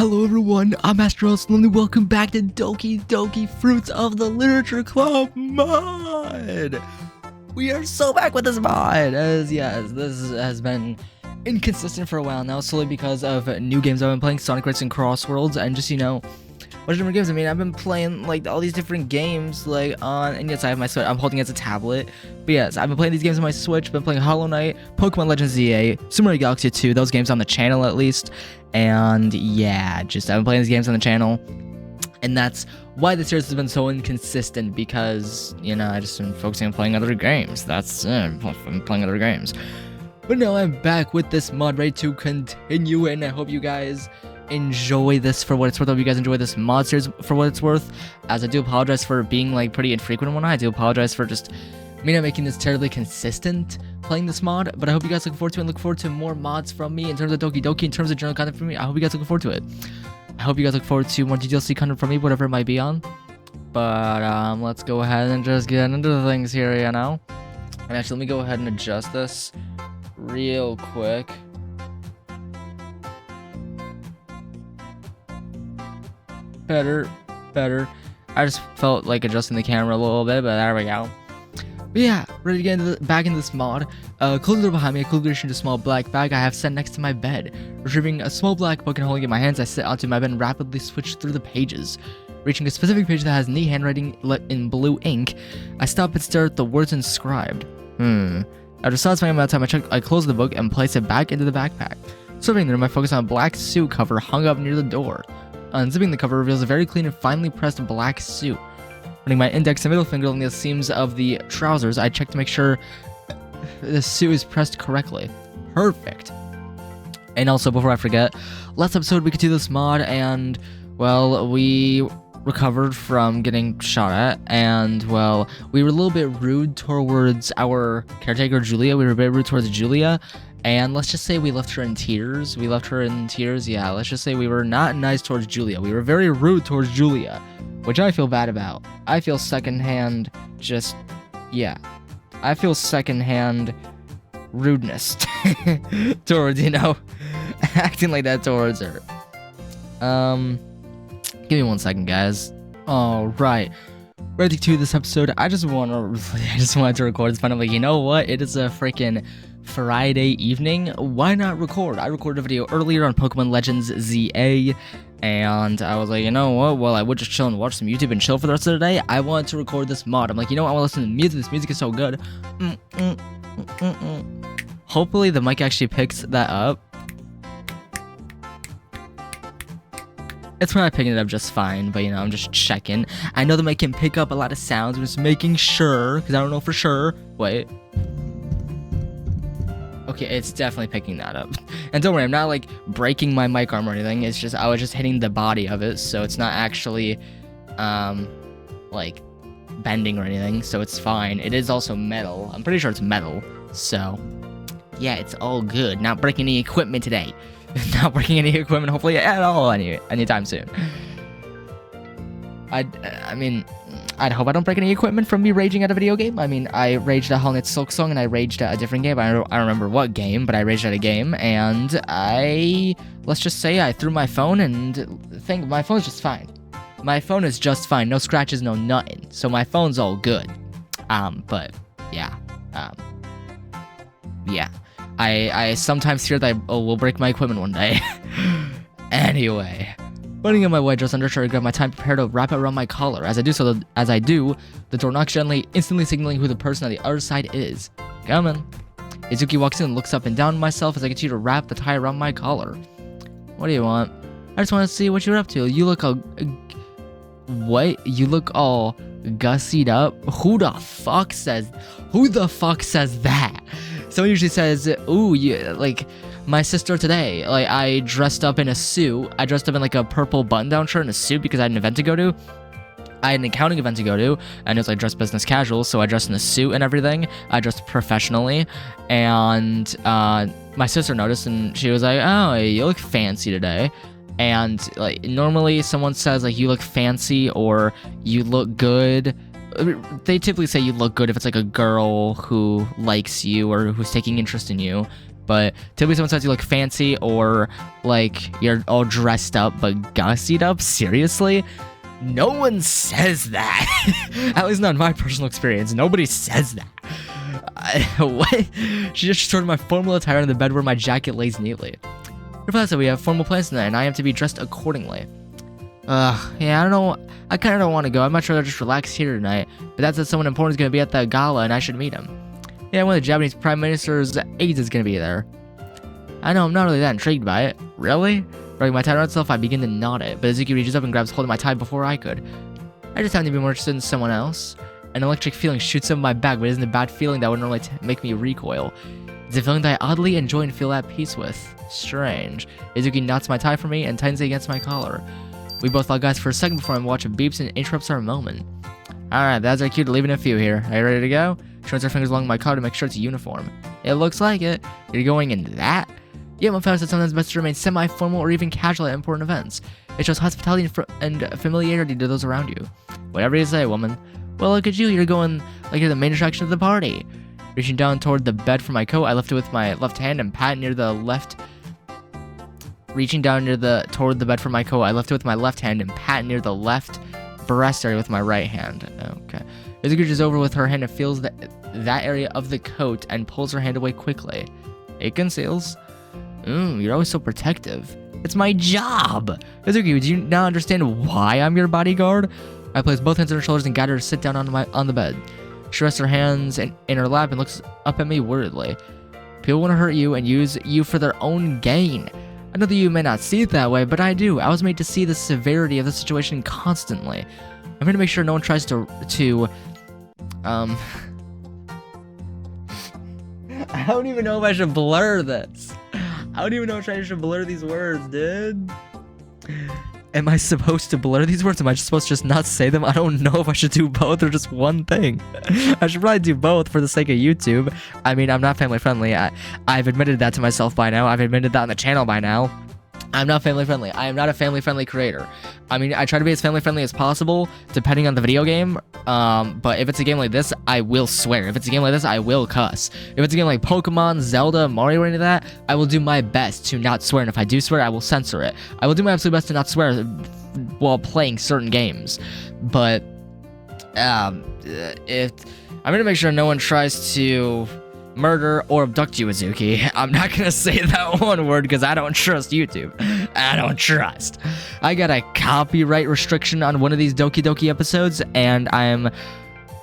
Hello everyone, I'm Master Slowly. Welcome back to Doki Doki Fruits of the Literature Club mod. We are so back with this mod, as yes, this has been inconsistent for a while now, solely because of new games I've been playing, Sonic Race and Crossworlds, and just, what different games. I mean, I've been playing like all these different games and yes, I have my Switch. I'm holding it as a tablet. But yes, I've been playing these games on my Switch. Been playing Hollow Knight, Pokemon Legends ZA, Super Mario Galaxy 2. Those games on the channel at least. And yeah, I've been playing these games on the channel. And that's why the series has been so inconsistent, because I just been focusing on playing other games. That's it. I'm playing other games. But now I'm back with this mod ready to continue, and I hope you guys enjoy this for what it's worth. I hope you guys enjoy this mod series for what it's worth, as I do apologize for being pretty infrequent and whatnot. I do apologize for just me not making this terribly consistent playing this mod, but I hope you guys look forward to it and look forward to more mods from me in terms of Doki Doki, in terms of general content from me. I hope you guys look forward to it. I hope you guys look forward to more DDLC content from me, whatever it might be on. But let's go ahead and just get into the things here, And actually, let me go ahead and adjust this real quick. Better. I just felt like adjusting the camera a little bit, but there we go. But yeah, ready to get back into this mod. Close the door behind me. I quickly reach into a small black bag I have set next to my bed. Retrieving a small black book and holding it in my hands, I sit onto my bed and rapidly switch through the pages. Reaching a specific page that has neat handwriting in blue ink, I stop and stare at the words inscribed. After a satisfying amount of time, I close the book and place it back into the backpack. Surveying the room, I focus on a black suit cover hung up near the door. Unzipping the cover reveals a very clean and finely pressed black suit. Running my index and middle finger along the seams of the trousers, I check to make sure the suit is pressed correctly. Perfect. And also, before I forget, last episode we continued this mod, and well, we recovered from getting shot at, and well, we were a little bit rude towards our caretaker Julia. We were a bit rude towards Julia, and let's just say we left her in tears. Yeah, let's just say we were not nice towards Julia. We were very rude towards Julia, which I feel bad about. I feel secondhand I feel secondhand rudeness towards, acting like that towards her. Give me 1 second, guys. Alright. Ready to this episode. I just wanted to record. It's finally, you know what? It is a freaking Friday evening. Why not record? I recorded a video earlier on Pokemon Legends ZA, and I was like, you know what? Well, I would just chill and watch some YouTube and chill for the rest of the day. I wanted to record this mod. I'm like, I want to listen to music. This music is so good. Hopefully the mic actually picks that up. It's probably picking it up just fine, but I'm just checking. I know the mic can pick up a lot of sounds. I'm just making sure, because I don't know for sure. Wait. Okay, it's definitely picking that up. And don't worry, I'm not breaking my mic arm or anything. It's just I was just hitting the body of it, so it's not actually bending or anything, so it's fine. It is also metal. I'm pretty sure it's metal. So yeah, it's all good. Not breaking any equipment today. Not breaking any equipment, hopefully, at all anytime soon. I'd hope I don't break any equipment from me raging at a video game. I raged at Hollow Knight Silk Song, and I raged at a different game. I don't remember what game, but I raged at a game, and let's just say I threw my phone, and my phone's just fine. My phone is just fine. No scratches, no nothing. So my phone's all good. But yeah. Yeah. I sometimes fear that I will break my equipment one day. Anyway. Putting on my white dress undershirt, I grab my time prepared to wrap it around my collar. As I do, the door knocks gently, instantly signaling who the person on the other side is. Come in. Natsuki walks in and looks up and down at myself as I continue to wrap the tie around my collar. What do you want? I just want to see what you're up to. You look all... What? You look all gussied up? Who the fuck says that? Someone usually says, ooh, my sister today, I dressed up in a suit. I dressed up in a purple button-down shirt and a suit because I had an event to go to. I had an accounting event to go to, and it was dressed business casual, so I dressed in a suit and everything. I dressed professionally, and my sister noticed, and she was like, oh, you look fancy today. And normally someone says you look fancy or you look good. They typically say you look good if it's a girl who likes you or who's taking interest in you. But typically someone says you look fancy or like you're all dressed up but gussied up. Seriously? No one says that. At least not in my personal experience. Nobody says that. What? She just sorted my formal attire on the bed where my jacket lays neatly. Reply said we have formal plans tonight and I am to be dressed accordingly. Yeah, I don't know. I kind of don't want to go. I'd much rather just relax here tonight. But that said someone important is going to be at the gala and I should meet him. Yeah, one of the Japanese Prime Minister's aides is going to be there. I know, I'm not really that intrigued by it. Really? Rubbing my tie around itself, I begin to knot it, but Natsuki reaches up and grabs hold of my tie before I could. I just happen to be more interested in someone else. An electric feeling shoots up my back, but it isn't a bad feeling that would normally make me recoil. It's a feeling that I oddly enjoy and feel at peace with. Strange. Natsuki knots my tie for me and tightens it against my collar. We both lock eyes for a second before my watch beeps and interrupts our moment. Alright, that's our cue to leave in a few here. Are you ready to go? She runs her fingers along my collar to make sure it's uniform. It looks like it. You're going in that? Yeah, my father said sometimes best to remain semi-formal or even casual at important events. It shows hospitality and familiarity to those around you. Whatever you say, woman. Well, look at you. You're going like you're the main attraction of the party. Reaching down toward the bed for my coat, I lift it with my left hand and pat near the left. Reaching down toward the bed for my coat, I lift it with my left hand and pat near the left breast area with my right hand. Okay. Natsuki reaches over with her hand and feels that area of the coat and pulls her hand away quickly. It conceals. You're always so protective. It's my job. Natsuki, do you now understand why I'm your bodyguard? I place both hands on her shoulders and guide her to sit down on the bed. She rests her hands in her lap and looks up at me worriedly. People want to hurt you and use you for their own gain. I know that you may not see it that way, but I do. I was made to see the severity of the situation constantly. I'm going to make sure no one tries to I don't even know if I should blur this. I don't even know if I should blur these words, dude. Am I supposed to blur these words? Am I just supposed to just not say them? I don't know if I should do both or just one thing. I should probably do both for the sake of YouTube. I mean, I'm not family friendly. I've admitted that to myself by now. I've admitted that on the channel by now. I'm not family friendly. I am not a family friendly creator. I mean, I try to be as family friendly as possible, depending on the video game. But if it's a game like this, I will swear. If it's a game like this, I will cuss. If it's a game like Pokemon, Zelda, Mario, or any of that, I will do my best to not swear. And if I do swear, I will censor it. I will do my absolute best to not swear while playing certain games. But if I'm gonna make sure no one tries to murder or abduct you, Natsuki. I'm not gonna say that one word because I don't trust YouTube. I don't trust. I got a copyright restriction on one of these Doki Doki episodes, and I'm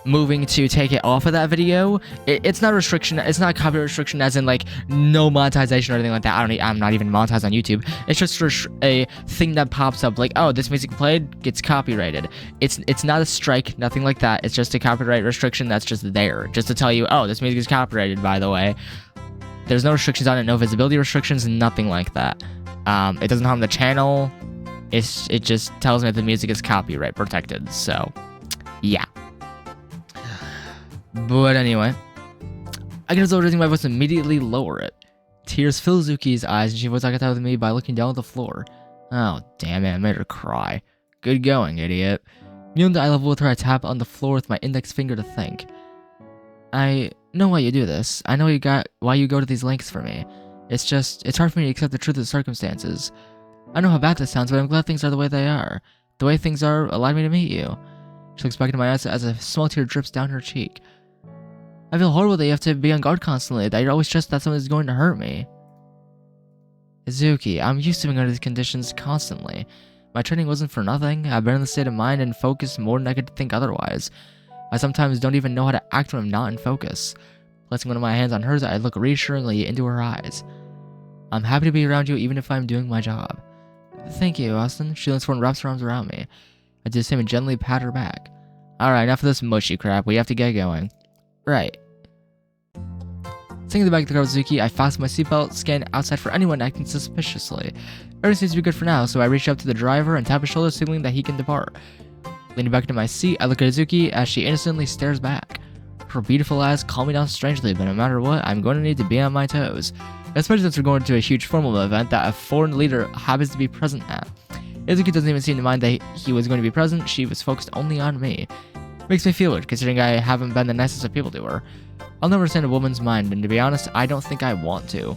moving to take it off of that video. It's not a restriction. It's not a copyright restriction as in like no monetization or anything like that. I'm not even monetized on YouTube. It's just a thing that pops up like, oh, this music played gets copyrighted. It's not a strike, nothing like that. It's just a copyright restriction that's just there, just to tell you, oh, this music is copyrighted, by the way. There's no restrictions on it, no visibility restrictions, nothing like that. It doesn't harm the channel. It just tells me that the music is copyright protected. So, yeah. But anyway, I can result raising my voice and immediately lower it. Tears fill Zuki's eyes, and she avoids eye contact with me by looking down at the floor. Oh, damn it, I made her cry. Good going, idiot. Kneeling to eye level with her, I tap on the floor with my index finger to think. I know why you do this. I know why you go to these lengths for me. It's hard for me to accept the truth of the circumstances. I know how bad this sounds, but I'm glad things are the way they are. The way things are allowed me to meet you. She looks back into my eyes as a small tear drips down her cheek. I feel horrible that you have to be on guard constantly, that you're always stressed that someone is going to hurt me. Izuki, I'm used to being under these conditions constantly. My training wasn't for nothing. I've been in the state of mind and focus more than I could think otherwise. I sometimes don't even know how to act when I'm not in focus. Placing one of my hands on hers, I look reassuringly into her eyes. I'm happy to be around you even if I'm doing my job. Thank you, Austin. She leans forward and wraps her arms around me. I do the same and gently pat her back. Alright, enough of this mushy crap. We have to get going. Right. Sitting in the back of the car with Zuki, I fasten my seatbelt, scan outside for anyone acting suspiciously. Everything seems to be good for now, so I reach up to the driver and tap his shoulder, signaling that he can depart. Leaning back into my seat, I look at Zuki as she innocently stares back. Her beautiful eyes calm me down strangely, but no matter what, I'm going to need to be on my toes. Especially since we're going to a huge formal event that a foreign leader happens to be present at. Izuki doesn't even seem to mind that he was going to be present. She was focused only on me. Makes me feel weird, considering I haven't been the nicest of people to her. I'll never understand a woman's mind, and to be honest, I don't think I want to.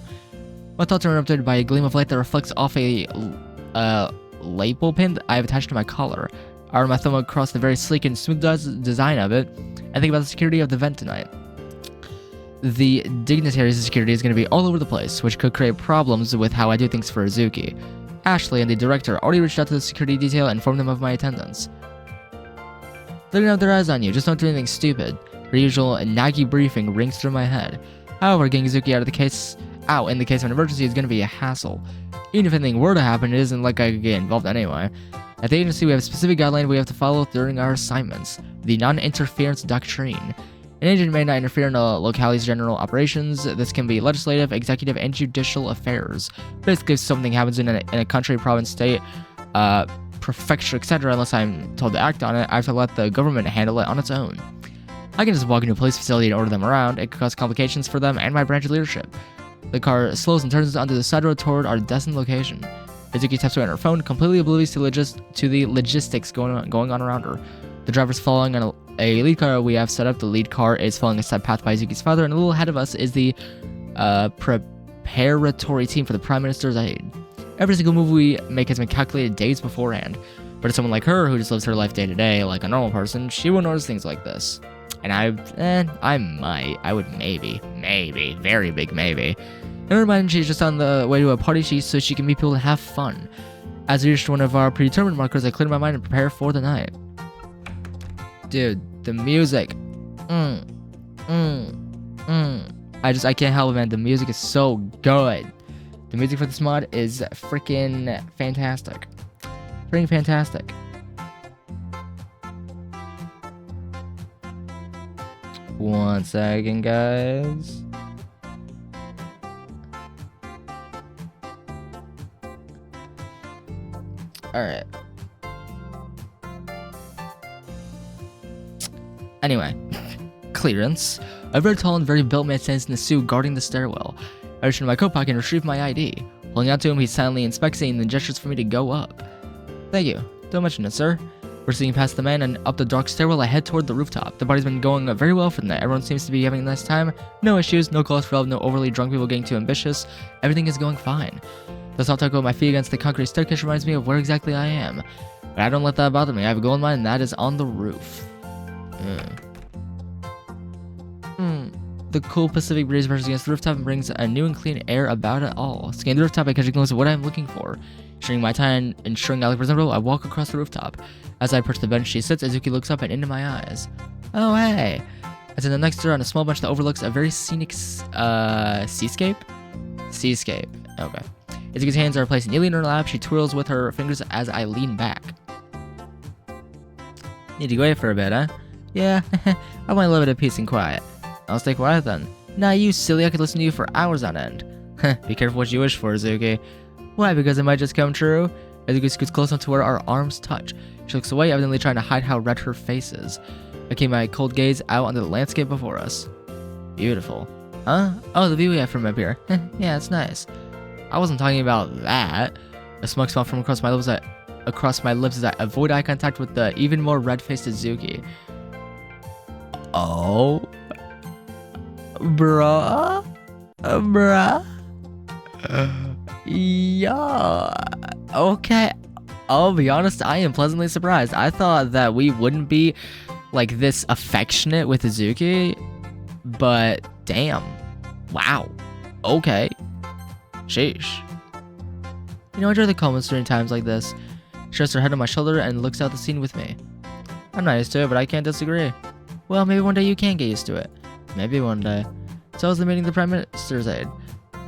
My thoughts are interrupted by a gleam of light that reflects off a label pin I have attached to my collar. I run my thumb across the very sleek and smooth design of it, and think about the security of the event tonight. The dignitary's security is going to be all over the place, which could create problems with how I do things for Azuki. Ashley and the director already reached out to the security detail and informed them of my attendance. They're gonna have their eyes on you, just don't do anything stupid. Her usual naggy briefing rings through my head. However, getting Azuki out in the case of an emergency is gonna be a hassle. Even if anything were to happen, it isn't like I could get involved anyway. At the agency, we have a specific guideline we have to follow during our assignments, the non-interference doctrine. An agent may not interfere in a locality's general operations. This can be legislative, executive, and judicial affairs. Basically, if something happens in a country, province, state, prefecture, etc., unless I'm told to act on it, I have to let the government handle it on its own. I can just walk into a police facility and order them around. It could cause complications for them and my branch leadership. The car slows and turns onto the side road toward our destined location. Natsuki taps away on her phone, completely oblivious to the logistics going on around her. The driver's following on a lead car we have set up. The lead car is following a set path by Azuki's father, and a little ahead of us is the preparatory team for the Prime Minister's aid. Every single move we make has been calculated days beforehand. But to someone like her, who just lives her life day to day like a normal person, she won't notice things like this. And I would maybe, very big maybe. Never mind, she's just on the way to a party so she can meet people and have fun. As we reached one of our predetermined markers, I cleared my mind and prepare for the night. Dude, the music. I can't help it, man. The music is so good. The music for this mod is freaking fantastic. Freaking fantastic. One second, guys. Alright. Anyway. Clearance. A very tall and very built man stands in the suit guarding the stairwell. I reach into my coat pocket and retrieve my ID. Holding out to him, he silently inspects it and then gestures for me to go up. Thank you. Don't mention it, sir. Proceeding past the man and up the dark stairwell, I head toward the rooftop. The party's been going very well for the night. Everyone seems to be having a nice time. No issues, no cause for love, no overly drunk people getting too ambitious. Everything is going fine. The soft talk of my feet against the concrete staircase reminds me of where exactly I am. But I don't let that bother me. I have a goal in mind, and that is on the roof. The cool Pacific breeze brushes against the rooftop and brings a new and clean air about it all. Scanning the rooftop, I catch a glimpse of what I'm looking for. Ensuring my tie and ensuring I look presentable, I walk across the rooftop. As I approach the bench she sits, Azuki looks up and into my eyes. Oh, hey. I sit next to her on a small bench that overlooks a very scenic, seascape? Seascape. Okay. Azuki's hands are placed neatly in her lap. She twirls with her fingers as I lean back. Need to go away for a bit, huh? Yeah, I want a little bit of peace and quiet. I'll stay quiet then. Nah, you silly, I could listen to you for hours on end. Be careful what you wish for, Azuki. Why, because it might just come true? Azuki scoots close enough to where our arms touch. She looks away, evidently trying to hide how red her face is. I keep my cold gaze out onto the landscape before us. Beautiful. Huh? Oh, the view we have from up here. Yeah, it's nice. I wasn't talking about that. A smug smile from across my lips as I avoid eye contact with the even more red-faced Azuki. Oh. Bruh? Yeah. Okay. I'll be honest, I am pleasantly surprised. I thought that we wouldn't be like this affectionate with Azuki, but damn. Wow. Okay. Sheesh. You know, I enjoy the calmness during times like this. She rests her head on my shoulder and looks out the scene with me. I'm not used to it, but I can't disagree. Well, maybe one day you can get used to it. Maybe one day. So I was meeting the Prime Minister's aide.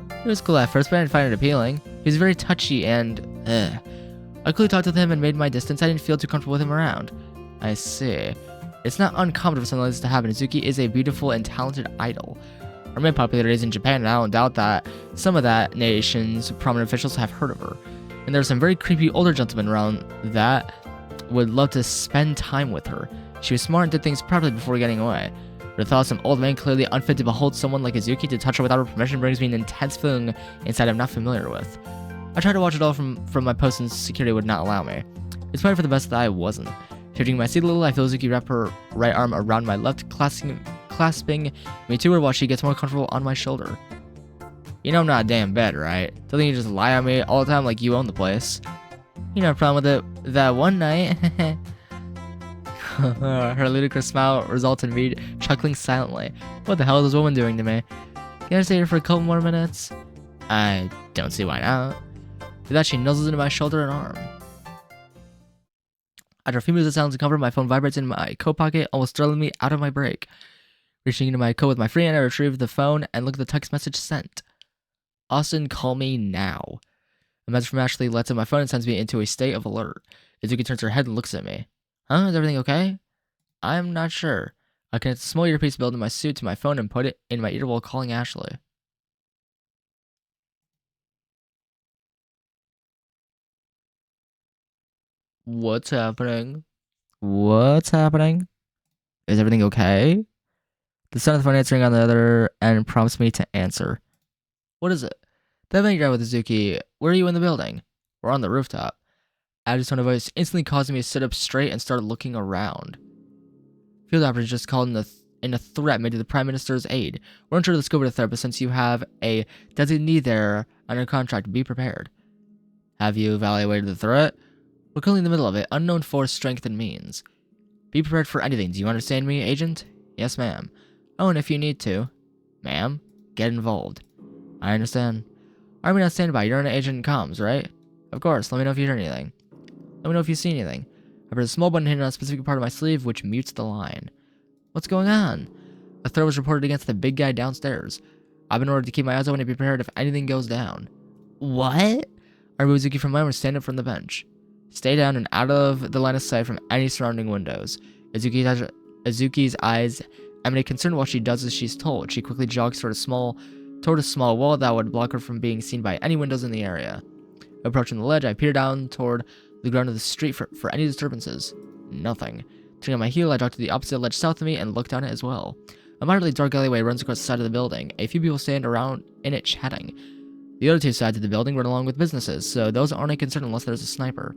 It was cool at first, but I didn't find it appealing. He was very touchy and, I quickly talked with him and made my distance. I didn't feel too comfortable with him around. I see. It's not uncommon for something like this to happen. Azuki is a beautiful and talented idol. Her main popularity is in Japan, and I don't doubt that some of that nation's prominent officials have heard of her. And there are some very creepy older gentlemen around that would love to spend time with her. She was smart and did things properly before getting away. But the thought of some old man clearly unfit to behold someone like Azuki to touch her without her permission brings me an intense feeling inside I'm not familiar with. I tried to watch it all from my post and security would not allow me. It's probably for the best that I wasn't. Shifting my seat a little, I feel Azuki wrap her right arm around my left, clasping clasping me to her while she gets more comfortable on my shoulder. You know I'm not a damn bed, right? Don't think you just lie on me all the time like you own the place. You know, problem with it that one night. Her ludicrous smile resulted in me chuckling silently. What the hell is this woman doing to me? Can I stay here for a couple more minutes? I don't see why not. With that, she nuzzles into my shoulder and arm. After a few minutes of silence and comfort, my phone vibrates in my coat pocket, almost throwing me out of my break. Reaching into my coat with my free hand, I retrieve the phone and look at the text message sent. Austin, call me now. A message from Ashley lets in my phone and sends me into a state of alert. Natsuki turns her head and looks at me. Huh? Is everything okay? I'm not sure. I connect a small earpiece built in my suit to my phone and put it in my ear while calling Ashley. What's happening? What's happening? Is everything okay? The sound of the phone answering on the other end prompts me to answer. What is it? That event you're at with Natsuki. Where are you in the building? We're on the rooftop. Addie's tone of voice instantly causing me to sit up straight and start looking around. Field operators just called in a threat made to the Prime Minister's aid. We're unsure of the scope of the threat, but since you have a designee there under contract, be prepared. Have you evaluated the threat? We're currently in the middle of it. Unknown force, strength, and means. Be prepared for anything. Do you understand me, Agent? Yes, ma'am. Oh, and if you need to, ma'am, get involved. I understand. Army on standby. You're an agent in comms, right? Of course. Let me know if you hear anything. Let me know if you see anything. I press a small button hidden on a specific part of my sleeve, which mutes the line. What's going on? A threat was reported against the big guy downstairs. I've been ordered to keep my eyes open and be prepared if anything goes down. What? I remove Zuki from my room and stand up from the bench. Stay down and out of the line of sight from any surrounding windows. Azuki's eyes emanate concern while she does as she's told. She quickly jogs toward a small wall that would block her from being seen by any windows in the area. Approaching the ledge, I peer down toward the ground of the street for any disturbances. Nothing. Turning on my heel, I duck to the opposite ledge south of me and look down it as well. A moderately dark alleyway runs across the side of the building. A few people stand around in it chatting. The other two sides of the building run along with businesses, so those aren't a concern unless there's a sniper,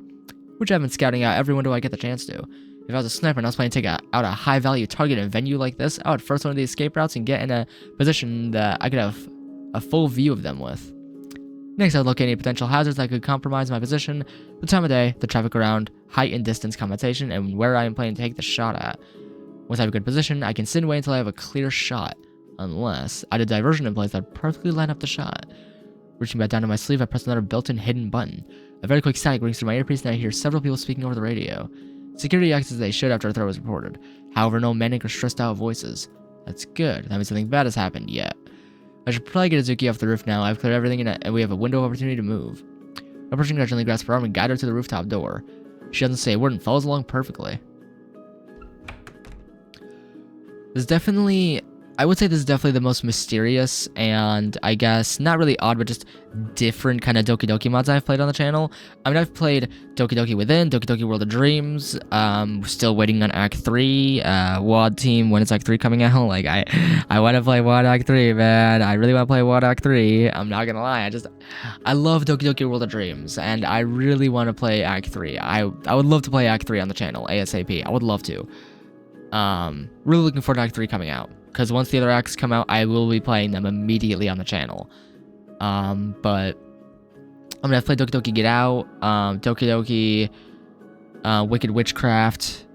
which I've been scouting out every window I get the chance to. If I was a sniper and I was planning to take out a high-value target in a venue like this, I would first one of the escape routes and get in a position that I could have a full view of them with. Next, I would locate any potential hazards that could compromise my position, the time of day, the traffic around, height and distance compensation, and where I am planning to take the shot at. Once I have a good position, I can sit and wait until I have a clear shot, unless I had a diversion in place that would perfectly line up the shot. Reaching back down to my sleeve, I press another built-in hidden button. A very quick static rings through my earpiece, and I hear several people speaking over the radio. Security acts as they should after a threat was reported. However, no manic or stressed-out voices. That's good. That means something bad has happened yet. I should probably get Azuki off the roof now. I've cleared everything and we have a window of opportunity to move. Approaching her, I gently grasp her arm and guide her to the rooftop door. She doesn't say a word and follows along perfectly. I would say this is definitely the most mysterious and, I guess, not really odd, but just different kind of Doki Doki mods I've played on the channel. I mean, I've played Doki Doki Within, Doki Doki World of Dreams, still waiting on Act 3, WOD Team, when is Act 3 coming out? Like, I want to play WOD Act 3, man. I really want to play WOD Act 3. I'm not gonna lie, I love Doki Doki World of Dreams, and I really want to play Act 3. I would love to play Act 3 on the channel, ASAP. I would love to. Really looking forward to Act 3 coming out. Because once the other acts come out, I will be playing them immediately on the channel. But I mean, I've played Doki Doki Get Out, Doki Doki, Wicked Witchcraft.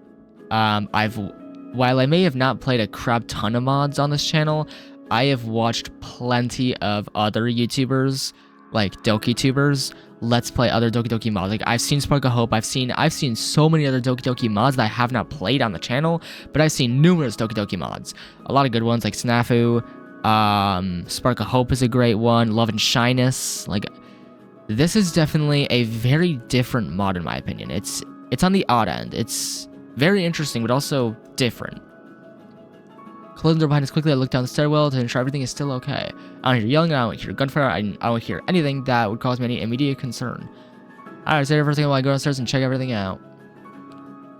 While I may have not played a crap ton of mods on this channel, I have watched plenty of other YouTubers, like DokiTubers, let's play other Doki Doki mods. Like, I've seen Spark of Hope, I've seen so many other Doki Doki mods that I have not played on the channel, but I've seen numerous Doki Doki mods. A lot of good ones like Snafu, Spark of Hope is a great one, Love and Shyness. Like, this is definitely a very different mod in my opinion. It's on the odd end. It's very interesting, but also different. Closing the door behind us quickly, I look down the stairwell to ensure everything is still okay. I don't hear yelling, I don't hear gunfire, I don't hear anything that would cause me any immediate concern. Alright, say everything while I go downstairs and check everything out.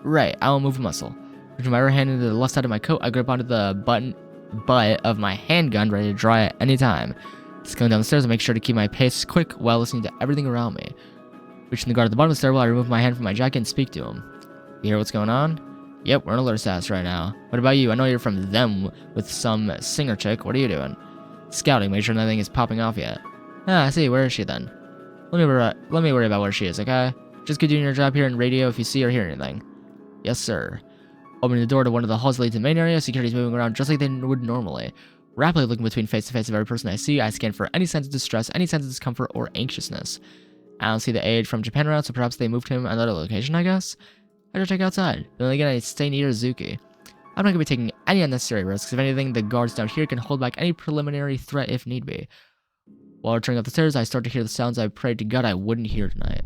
Right, I won't move a muscle. Reaching my right hand into the left side of my coat, I grip onto the butt of my handgun, ready to draw at any time. Just going down the stairs, I make sure to keep my pace quick while listening to everything around me. Reaching the guard at the bottom of the stairwell, I remove my hand from my jacket and speak to him. You hear what's going on? Yep, we're in alert status right now. What about you? I know you're from them with some singer chick. What are you doing? Scouting, make sure nothing is popping off yet. Ah, I see. Where is she then? Let me worry about where she is, okay? Just keep doing your job here in radio if you see or hear anything. Yes, sir. Opening the door to one of the halls that lead to the main area, security's moving around just like they would normally. Rapidly looking between face to face of every person I see, I scan for any sense of distress, any sense of discomfort, or anxiousness. I don't see the aide from Japan around, so perhaps they moved him another location, I guess? I should check outside. Then again, I stay near Natsuki. I'm not going to be taking any unnecessary risks. If anything, the guards down here can hold back any preliminary threat if need be. While returning up the stairs, I start to hear the sounds I prayed to God I wouldn't hear tonight.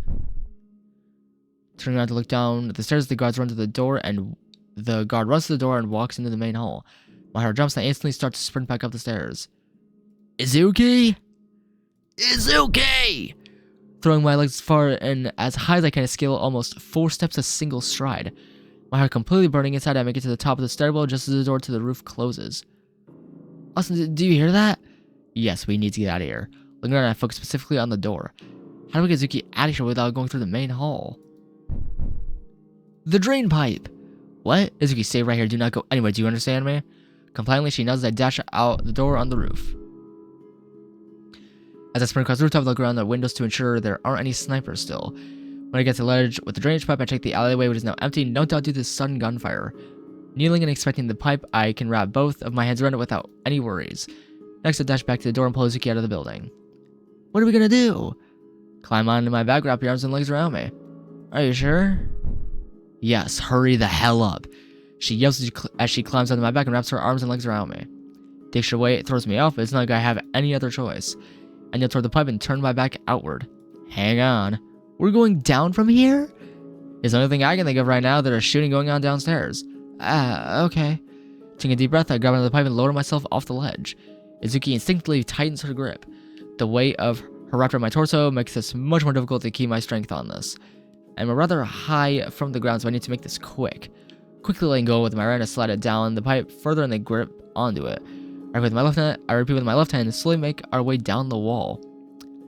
Turning around to look down the stairs, the guards run to the door, and the guard runs to the door and walks into the main hall. My heart jumps and I instantly start to sprint back up the stairs. Izuki! Izuki! Throwing my legs as far and as high as I can, scale almost 4 steps a single stride. My heart completely burning inside, I make it to the top of the stairwell just as the door to the roof closes. Austin, do you hear that? Yes, we need to get out of here. Looking around, I focus specifically on the door. How do we get Izuki out of here without going through the main hall? The drain pipe! What? Izuki, stay right here. Do not go anywhere. Do you understand me? Compliantly, she nods as I dash out the door on the roof. As I sprint across the rooftop, I look around the windows to ensure there aren't any snipers still. When I get to the ledge with the drainage pipe, I check the alleyway, which is now empty, no doubt due to the sudden gunfire. Kneeling and expecting the pipe, I can wrap both of my hands around it without any worries. Next, I dash back to the door and pull Izuki out of the building. What are we gonna do? Climb onto my back, wrap your arms and legs around me. Are you sure? Yes, hurry the hell up. She yells as she climbs onto my back and wraps her arms and legs around me. The extra weight throws me off, but it's not like I have any other choice. I kneel toward the pipe and turn my back outward. Hang on. We're going down from here? It's the only thing I can think of right now. There's shooting going on downstairs. Okay. Taking a deep breath, I grab onto the pipe and lower myself off the ledge. Izuki instinctively tightens her grip. The weight of her wrapped around my torso makes this much more difficult to keep my strength on this. I'm rather high from the ground, so I need to make this quick. Quickly letting go with my right hand, I slide it down the pipe further and then grip onto it. I repeat with my left hand and slowly make our way down the wall.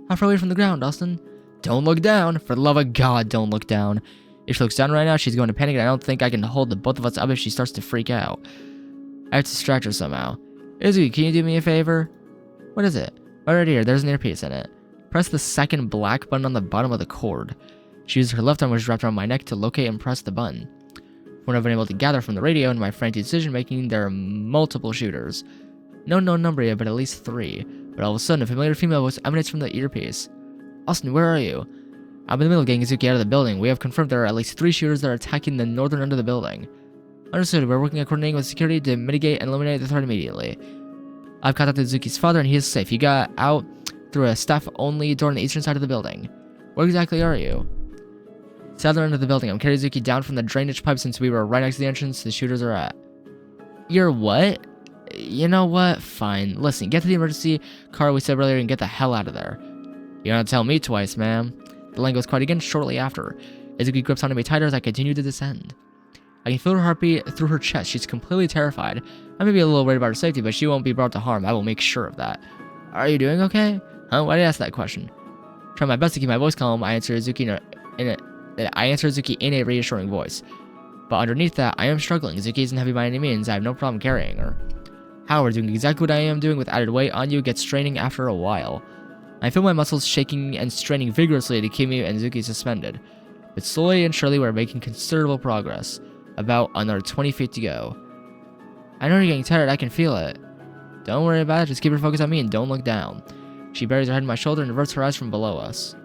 How far away from the ground, Austin? Don't look down. For the love of God, don't look down. If she looks down right now, she's going to panic, and I don't think I can hold the both of us up if she starts to freak out. I have to distract her somehow. Izzy, can you do me a favor? What is it? Right here, there's an earpiece in it. Press the second black button on the bottom of the cord. She uses her left arm, which is wrapped around my neck, to locate and press the button. From what I've been able to gather from the radio and my frantic decision-making, there are multiple shooters. No known number yet, but at least 3. But all of a sudden, a familiar female voice emanates from the earpiece. Austin, where are you? I'm in the middle of getting Izuki out of the building. We have confirmed there are at least 3 shooters that are attacking the northern end of the building. Understood. We're working on coordinating with security to mitigate and eliminate the threat immediately. I've contacted Izuki's father, and he is safe. He got out through a staff-only door on the eastern side of the building. Where exactly are you? Southern end of the building. I'm carrying Izuki down from the drainage pipe since we were right next to the entrance the shooters are at. You're what? You know what? Fine. Listen, get to the emergency car we said earlier and get the hell out of there. You don't have to tell me twice, ma'am. The line goes quiet again shortly after. Izuki grips onto me tighter as I continue to descend. I can feel her heartbeat through her chest. She's completely terrified. I may be a little worried about her safety, but she won't be brought to harm. I will make sure of that. Are you doing okay? Huh? Why did I ask that question? Trying my best to keep my voice calm, I answer Izuki in a reassuring voice. But underneath that, I am struggling. Izuki isn't heavy by any means. I have no problem carrying her. However, doing exactly what I am doing with added weight on you gets straining after a while. I feel my muscles shaking and straining vigorously to keep me and Izuki suspended. But slowly and surely, we're making considerable progress. About another 20 feet to go. I know you're getting tired. I can feel it. Don't worry about it. Just keep your focus on me and don't look down. She buries her head in my shoulder and averts her eyes from below us.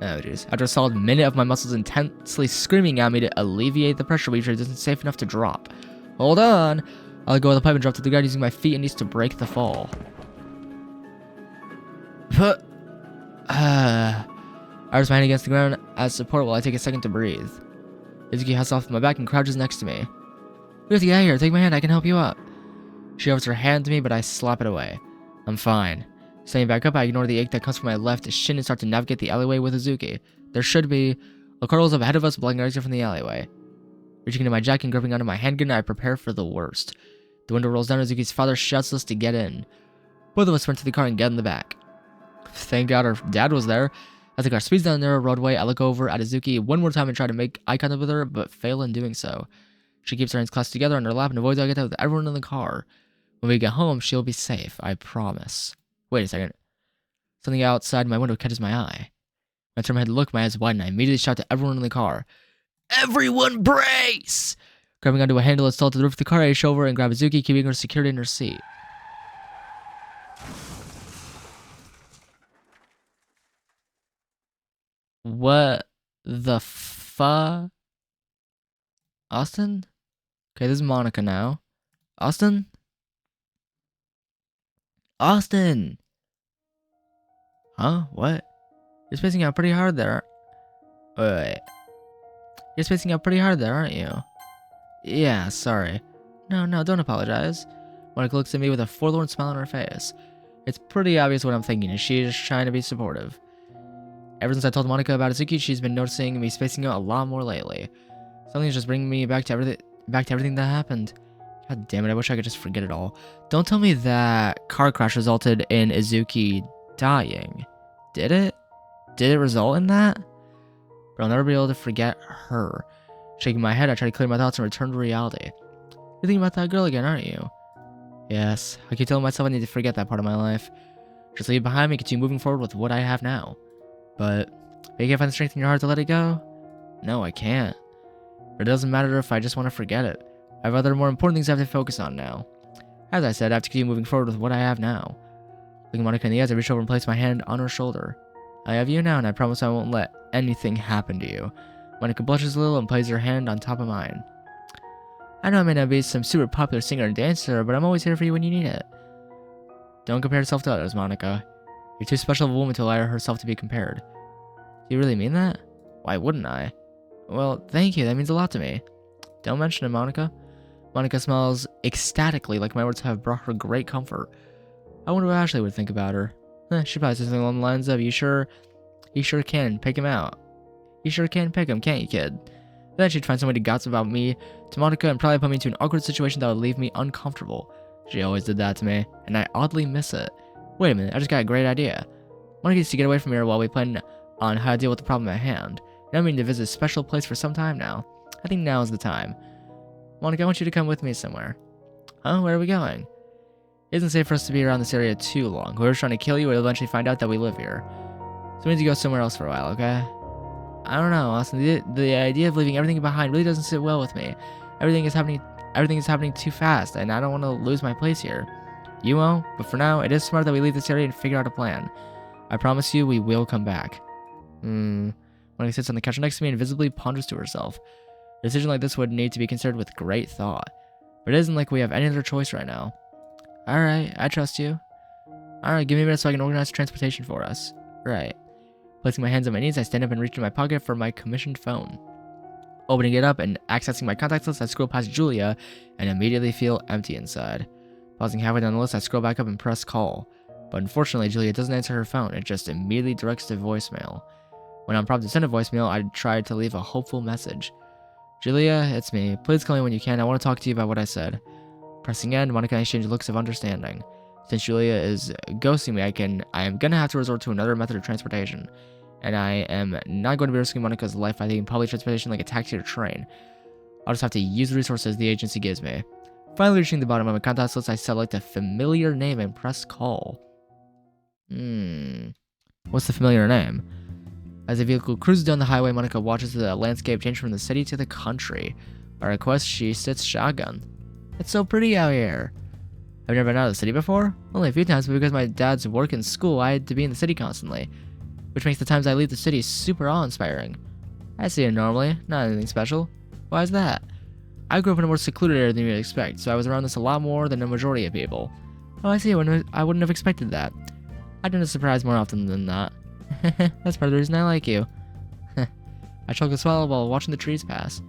Oh, jeez. After a solid minute of my muscles intensely screaming at me to alleviate the pressure, we isn't safe enough to drop. Hold on. I'll let go of the pipe and drop to the ground using my feet and knees to break the fall. I rest my hand against the ground as support while I take a second to breathe. Izuki has off my back and crouches next to me. We have to get out of here. Take my hand. I can help you up. She offers her hand to me, but I slap it away. I'm fine. Standing back up, I ignore the ache that comes from my left shin and start to navigate the alleyway with Izuki. There should be a car rolls up ahead of us, blocking our exit from the alleyway. Reaching into my jacket and gripping onto my handgun, I prepare for the worst. The window rolls down. Izuki's father shouts us to get in. Both of us sprint to the car and get in the back. Thank God her dad was there. As the car speeds down the narrow roadway, I look over at Natsuki one more time and try to make eye contact with her, but fail in doing so. She keeps her hands clasped together on her lap and avoids eye contact with everyone in the car. When we get home, she'll be safe, I promise. Wait a second. Something outside my window catches my eye. When I turn my head to look, my eyes widen, and I immediately shout to everyone in the car, "Everyone brace!" Grabbing onto a handle installed to the roof of the car, I reach over and grab Natsuki, keeping her secured in her seat. What the fuck? Austin? Okay, this is Monika now. Austin? Austin! Huh? What? You're spacing out pretty hard there. Wait. You're spacing out pretty hard there, aren't you? Yeah, sorry. No, don't apologize. Monika looks at me with a forlorn smile on her face. It's pretty obvious what I'm thinking, and she's trying to be supportive. Ever since I told Monika about Natsuki, she's been noticing me spacing out a lot more lately. Something's just bringing me back to everything that happened. God damn it, I wish I could just forget it all. Don't tell me that car crash resulted in Izuki dying. Did it? Did it result in that? But I'll never be able to forget her. Shaking my head, I try to clear my thoughts and return to reality. You're thinking about that girl again, aren't you? Yes, I keep telling myself I need to forget that part of my life. Just leave it behind me and continue moving forward with what I have now. But you can't find the strength in your heart to let it go? No, I can't. But it doesn't matter if I just want to forget it. I have other more important things I have to focus on now. As I said, I have to continue moving forward with what I have now. Looking Monika in the eyes, I reach over and place my hand on her shoulder. I have you now, and I promise I won't let anything happen to you. Monika blushes a little and places her hand on top of mine. I know I may not be some super popular singer and dancer, but I'm always here for you when you need it. Don't compare yourself to others, Monika. You're too special of a woman to allow herself to be compared. Do you really mean that? Why wouldn't I? Well, thank you, that means a lot to me. Don't mention it, Monika. Monika smiles ecstatically, like my words have brought her great comfort. I wonder what Ashley would think about her. She probably says something along the lines of, you sure can pick him out. You sure can pick him, can't you, kid? Then she'd find some way to gossip about me to Monika and probably put me into an awkward situation that would leave me uncomfortable. She always did that to me, and I oddly miss it. Wait a minute, I just got a great idea. Monika needs to get away from here while we plan on how to deal with the problem at hand. Now I'm meaning to visit a special place for some time now. I think now is the time. Monika, I want you to come with me somewhere. Huh? Where are we going? It isn't safe for us to be around this area too long. Whoever's trying to kill you will eventually find out that we live here. So we need to go somewhere else for a while, okay? I don't know, Austin. The idea of leaving everything behind really doesn't sit well with me. Everything is happening too fast, and I don't want to lose my place here. You won't, but for now, it is smart that we leave this area and figure out a plan. I promise you, we will come back. Monika sits on the couch next to me and visibly ponders to herself. A decision like this would need to be considered with great thought. But it isn't like we have any other choice right now. Alright, I trust you. Alright, give me a minute so I can organize transportation for us. Right. Placing my hands on my knees, I stand up and reach in my pocket for my commissioned phone. Opening it up and accessing my contacts list, I scroll past Julia and immediately feel empty inside. Pausing halfway down the list, I scroll back up and press call. But unfortunately, Julia doesn't answer her phone. It just immediately directs to voicemail. When I'm prompted to send a voicemail, I try to leave a hopeful message. Julia, it's me. Please call me when you can. I want to talk to you about what I said. Pressing end, Monika and I exchange looks of understanding. Since Julia is ghosting me, I am gonna have to resort to another method of transportation. And I am not going to be risking Monika's life by taking public transportation like a taxi or train. I'll just have to use the resources the agency gives me. Finally reaching the bottom of my contacts list, I select a familiar name and press call. What's the familiar name? As the vehicle cruises down the highway, Monika watches the landscape change from the city to the country. By request, she sits shotgun. It's so pretty out here. I've never been out of the city before. Only a few times, but because my dad's work and school, I had to be in the city constantly. Which makes the times I leave the city super awe-inspiring. I see it normally, not anything special. Why is that? I grew up in a more secluded area than you'd expect, so I was around this a lot more than the majority of people. Oh, I see, I wouldn't have expected that. I tend to surprise more often than not. That's part of the reason I like you. I choked a swallow while watching the trees pass.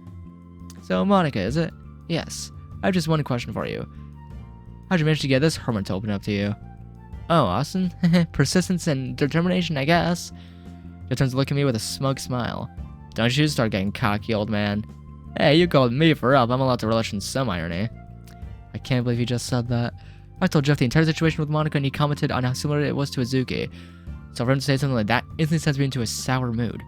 So, Monika, is it? Yes. I have just one question for you. How'd you manage to get this hermit to open up to you? Oh, Austin? Persistence and determination, I guess. He turns to look at me with a smug smile. Don't you start getting cocky, old man. Hey, you called me for help. I'm allowed to relish in some irony. I can't believe you just said that. I told Jeff the entire situation with Monika and he commented on how similar it was to Izuki. So for him to say something like that instantly sends me into a sour mood.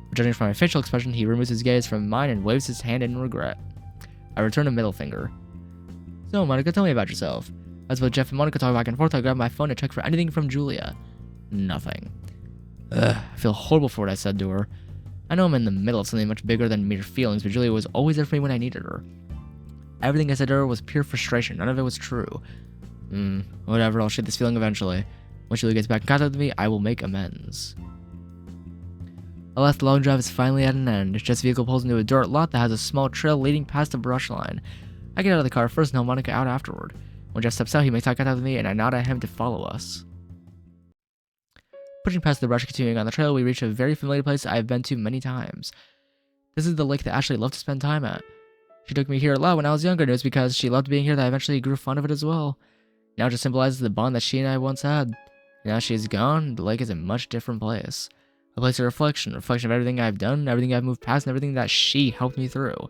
But judging from my facial expression, he removes his gaze from mine and waves his hand in regret. I return a middle finger. So, Monika, tell me about yourself. As both Jeff and Monika talk back and forth, I grab my phone to check for anything from Julia. Nothing. I feel horrible for what I said to her. I know I'm in the middle of something much bigger than mere feelings, but Julia was always there for me when I needed her. Everything I said to her was pure frustration. None of it was true. Whatever, I'll shake this feeling eventually. Once Julia gets back in contact with me, I will make amends. Alas, the long drive is finally at an end. Jeff's vehicle pulls into a dirt lot that has a small trail leading past a brush line. I get out of the car first and help Monika out afterward. When Jeff steps out, he makes eye contact with me, and I nod at him to follow us. Pushing past the brush and continuing on the trail, we reach a very familiar place I have been to many times. This is the lake that Ashley loved to spend time at. She took me here a lot when I was younger, and it was because she loved being here that I eventually grew fond of it as well. Now it just symbolizes the bond that she and I once had. Now she's gone, the lake is a much different place. A place of reflection of everything I've done, everything I've moved past, and everything that she helped me through.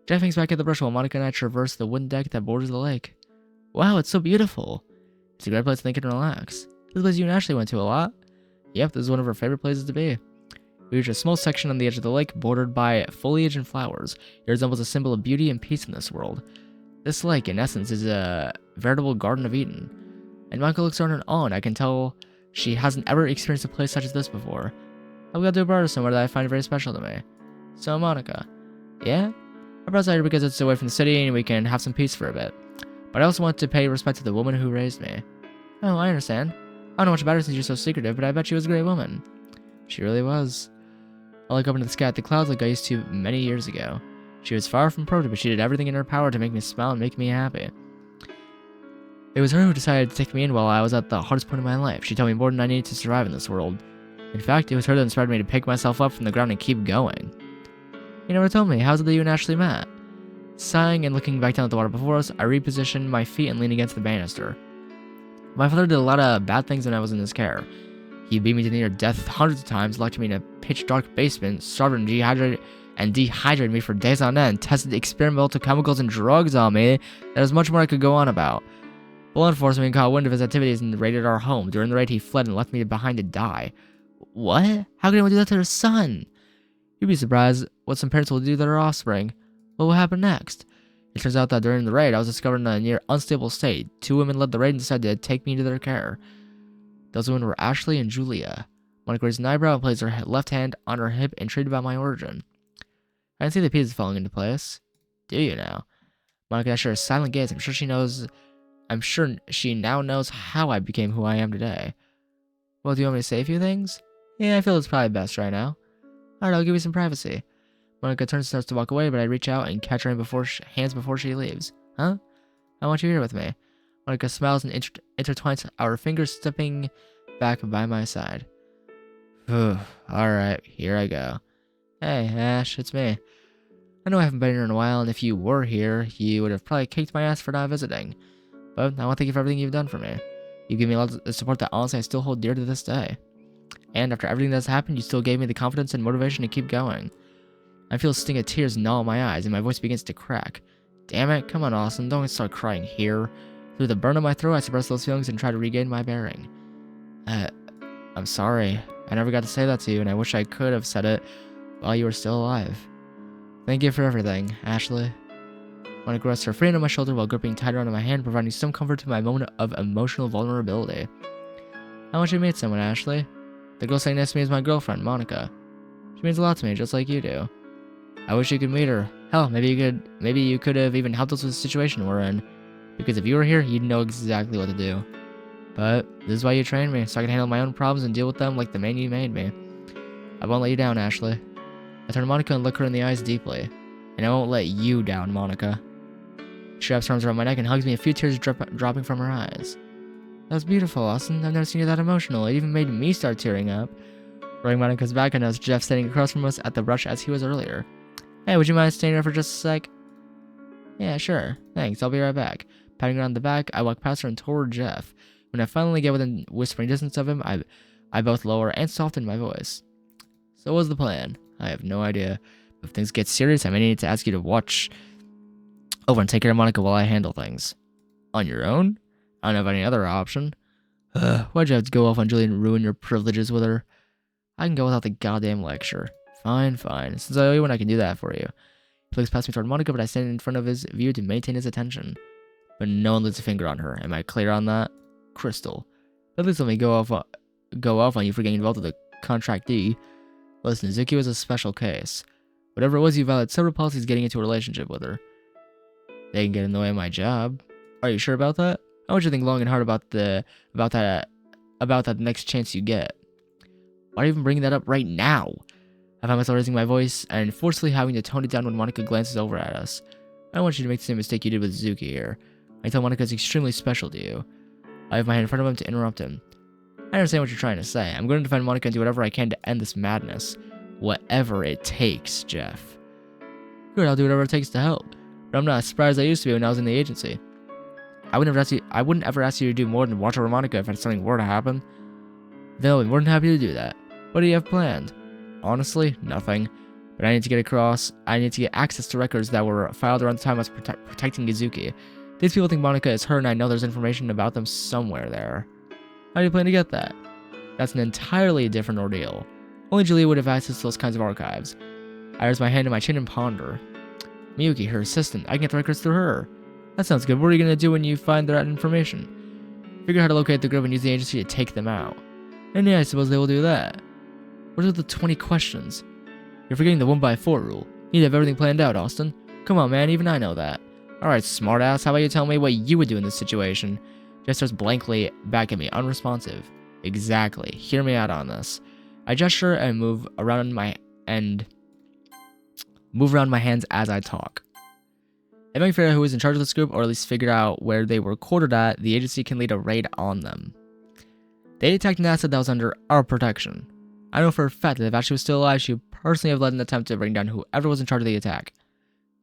Jeff hangs back at the brush while Monika and I traverse the wooden deck that borders the lake. Wow, it's so beautiful. It's a great place to think and relax. This is a place you and Ashley went to a lot. Yep, this is one of her favorite places to be. We reach a small section on the edge of the lake bordered by foliage and flowers. It resembles a symbol of beauty and peace in this world. This lake, in essence, is a veritable Garden of Eden. And Monika looks around in awe, and I can tell she hasn't ever experienced a place such as this before. I've got to a bar somewhere that I find very special to me. So, Monika. Yeah? I brought here because it's away from the city and we can have some peace for a bit. But I also want to pay respect to the woman who raised me. Oh, I understand. I don't know much about her since you're so secretive, but I bet she was a great woman. She really was. I look up into the sky at the clouds like I used to many years ago. She was far from perfect, but she did everything in her power to make me smile and make me happy. It was her who decided to take me in while I was at the hardest point of my life. She taught me more than I needed to survive in this world. In fact, it was her that inspired me to pick myself up from the ground and keep going. You never told me, how's it that you and Ashley met? Sighing and looking back down at the water before us, I repositioned my feet and leaned against the banister. My father did a lot of bad things when I was in his care. He beat me to near death hundreds of times, locked me in a pitch-dark basement, starved and dehydrated me for days on end, tested experimental chemicals and drugs on me. There's much more I could go on about. Law enforcement caught wind of his activities and raided our home. During the raid, he fled and left me behind to die. What? How could anyone do that to their son? You'd be surprised what some parents will do to their offspring. What will happen next? It turns out that during the raid, I was discovered in a near unstable state. 2 women led the raid and decided to take me into their care. Those women were Ashley and Julia. Monika raised an eyebrow and placed her left hand on her hip, intrigued about my origin. I can see the pieces falling into place. Do you now? Monika shares a silent gaze. I'm sure she now knows how I became who I am today. Well, do you want me to say a few things? Yeah, I feel it's probably best right now. Alright, I'll give you some privacy. Monika turns and starts to walk away, but I reach out and catch her hands before she leaves. Huh? I want you here with me. Monika smiles and intertwines our fingers, stepping back by my side. Alright, here I go. Hey, Ash, it's me. I know I haven't been here in a while, and if you were here, you would have probably kicked my ass for not visiting. But I want to thank you for everything you've done for me. You gave me a lot of support that honestly I still hold dear to this day. And after everything that's happened, you still gave me the confidence and motivation to keep going. I feel a sting of tears gnaw at my eyes, and my voice begins to crack. Damn it, come on, Austin, don't start crying here. Through the burn of my throat, I suppress those feelings and try to regain my bearing. I'm sorry. I never got to say that to you, and I wish I could have said it while you were still alive. Thank you for everything, Ashley. Monika rests her frame on my shoulder while gripping tighter onto my hand, providing some comfort to my moment of emotional vulnerability. I want you to meet someone, Ashley. The girl sitting next to me is my girlfriend, Monika. She means a lot to me, just like you do. I wish you could meet her. Hell, maybe you could have even helped us with the situation we're in. Because if you were here, you'd know exactly what to do. But this is why you trained me, so I can handle my own problems and deal with them like the man you made me. I won't let you down, Ashley. I turn to Monika and look her in the eyes deeply. And I won't let you down, Monika. She wraps her arms around my neck and hugs me, a few tears dropping from her eyes. That was beautiful, Austin. I've never seen you that emotional. It even made me start tearing up. Rolling Monika's back, I noticed Jeff standing across from us at the brush as he was earlier. Hey, would you mind staying there for just a sec? Yeah, sure. Thanks, I'll be right back. Patting her on the back, I walk past her and toward Jeff. When I finally get within whispering distance of him, I both lower and soften my voice. So what's the plan? I have no idea. If things get serious, I may need to ask you to watch over and take care of Monika while I handle things. On your own? I don't have any other option. Why'd you have to go off on Julie and ruin your privileges with her? I can go without the goddamn lecture. Fine, fine. Since I owe you one, I can do that for you. He looks past me toward Monika, but I stand in front of his view to maintain his attention. But no one lifts a finger on her. Am I clear on that? Crystal. At least let me go off on you for getting involved with a contractee. Listen, Natsuki was a special case. Whatever it was, you violated several policies getting into a relationship with her. They can get in the way of my job. Are you sure about that? I want you to think long and hard about that next chance you get. Why are you even bringing that up right now? I find myself raising my voice and forcefully having to tone it down when Monika glances over at us. I don't want you to make the same mistake you did with Zuki here. I tell Monika it's extremely special to you. I have my hand in front of him to interrupt him. I understand what you're trying to say. I'm going to defend Monika and do whatever I can to end this madness. Whatever it takes, Jeff. Good, I'll do whatever it takes to help. But I'm not as surprised as I used to be when I was in the agency. I wouldn't ever ask you to do more than watch over Monika if something were to happen. Then I'll be more than happy to do that. What do you have planned? Honestly, nothing. But I need to get access to records that were filed around the time I was protecting Izuki. These people think Monika is her, and I know there's information about them somewhere there. How do you plan to get that? That's an entirely different ordeal. Only Julia would have access to those kinds of archives. I raise my hand to my chin and ponder. Miyuki, her assistant. I can get the records through her. That sounds good. What are you going to do when you find that information? Figure out how to locate the group and use the agency to take them out. And yeah, I suppose they will do that. What are the 20 questions? You're forgetting the 1x4 rule. You need to have everything planned out, Austin. Come on, man. Even I know that. Alright, smartass. How about you tell me what you would do in this situation? Jeff stares blankly back at me, unresponsive. Exactly. Hear me out on this. I gesture and move around my hands as I talk. If I can figure out who is in charge of this group, or at least figure out where they were quartered at, the agency can lead a raid on them. They attacked an asset that was under our protection. I know for a fact that if Ashley was still alive, she would personally have led an attempt to bring down whoever was in charge of the attack.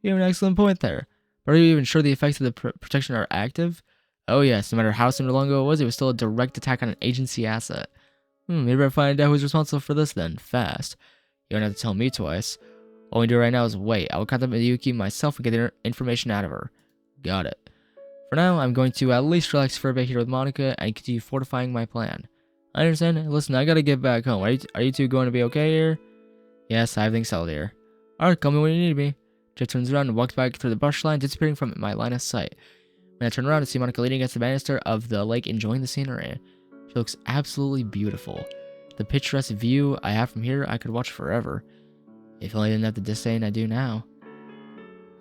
You have an excellent point there. But are you even sure the effects of the protection are active? Oh yes, no matter how soon or long ago it was still a direct attack on an agency asset. Maybe better find out who's responsible for this then, fast. You don't have to tell me twice. All we do right now is wait. I will contact Miyuki myself and get the information out of her. Got it. For now, I'm going to at least relax for a bit here with Monika and continue fortifying my plan. I understand. Listen, I gotta get back home. Are you two going to be okay here? Yes, I think so, dear. Alright, call me when you need me. Jeff turns around and walks back through the brush line, disappearing from my line of sight. When I turn around, I see Monika leaning against the banister of the lake, enjoying the scenery. She looks absolutely beautiful. The picturesque view I have from here, I could watch forever. If only I didn't have the disdain I do now.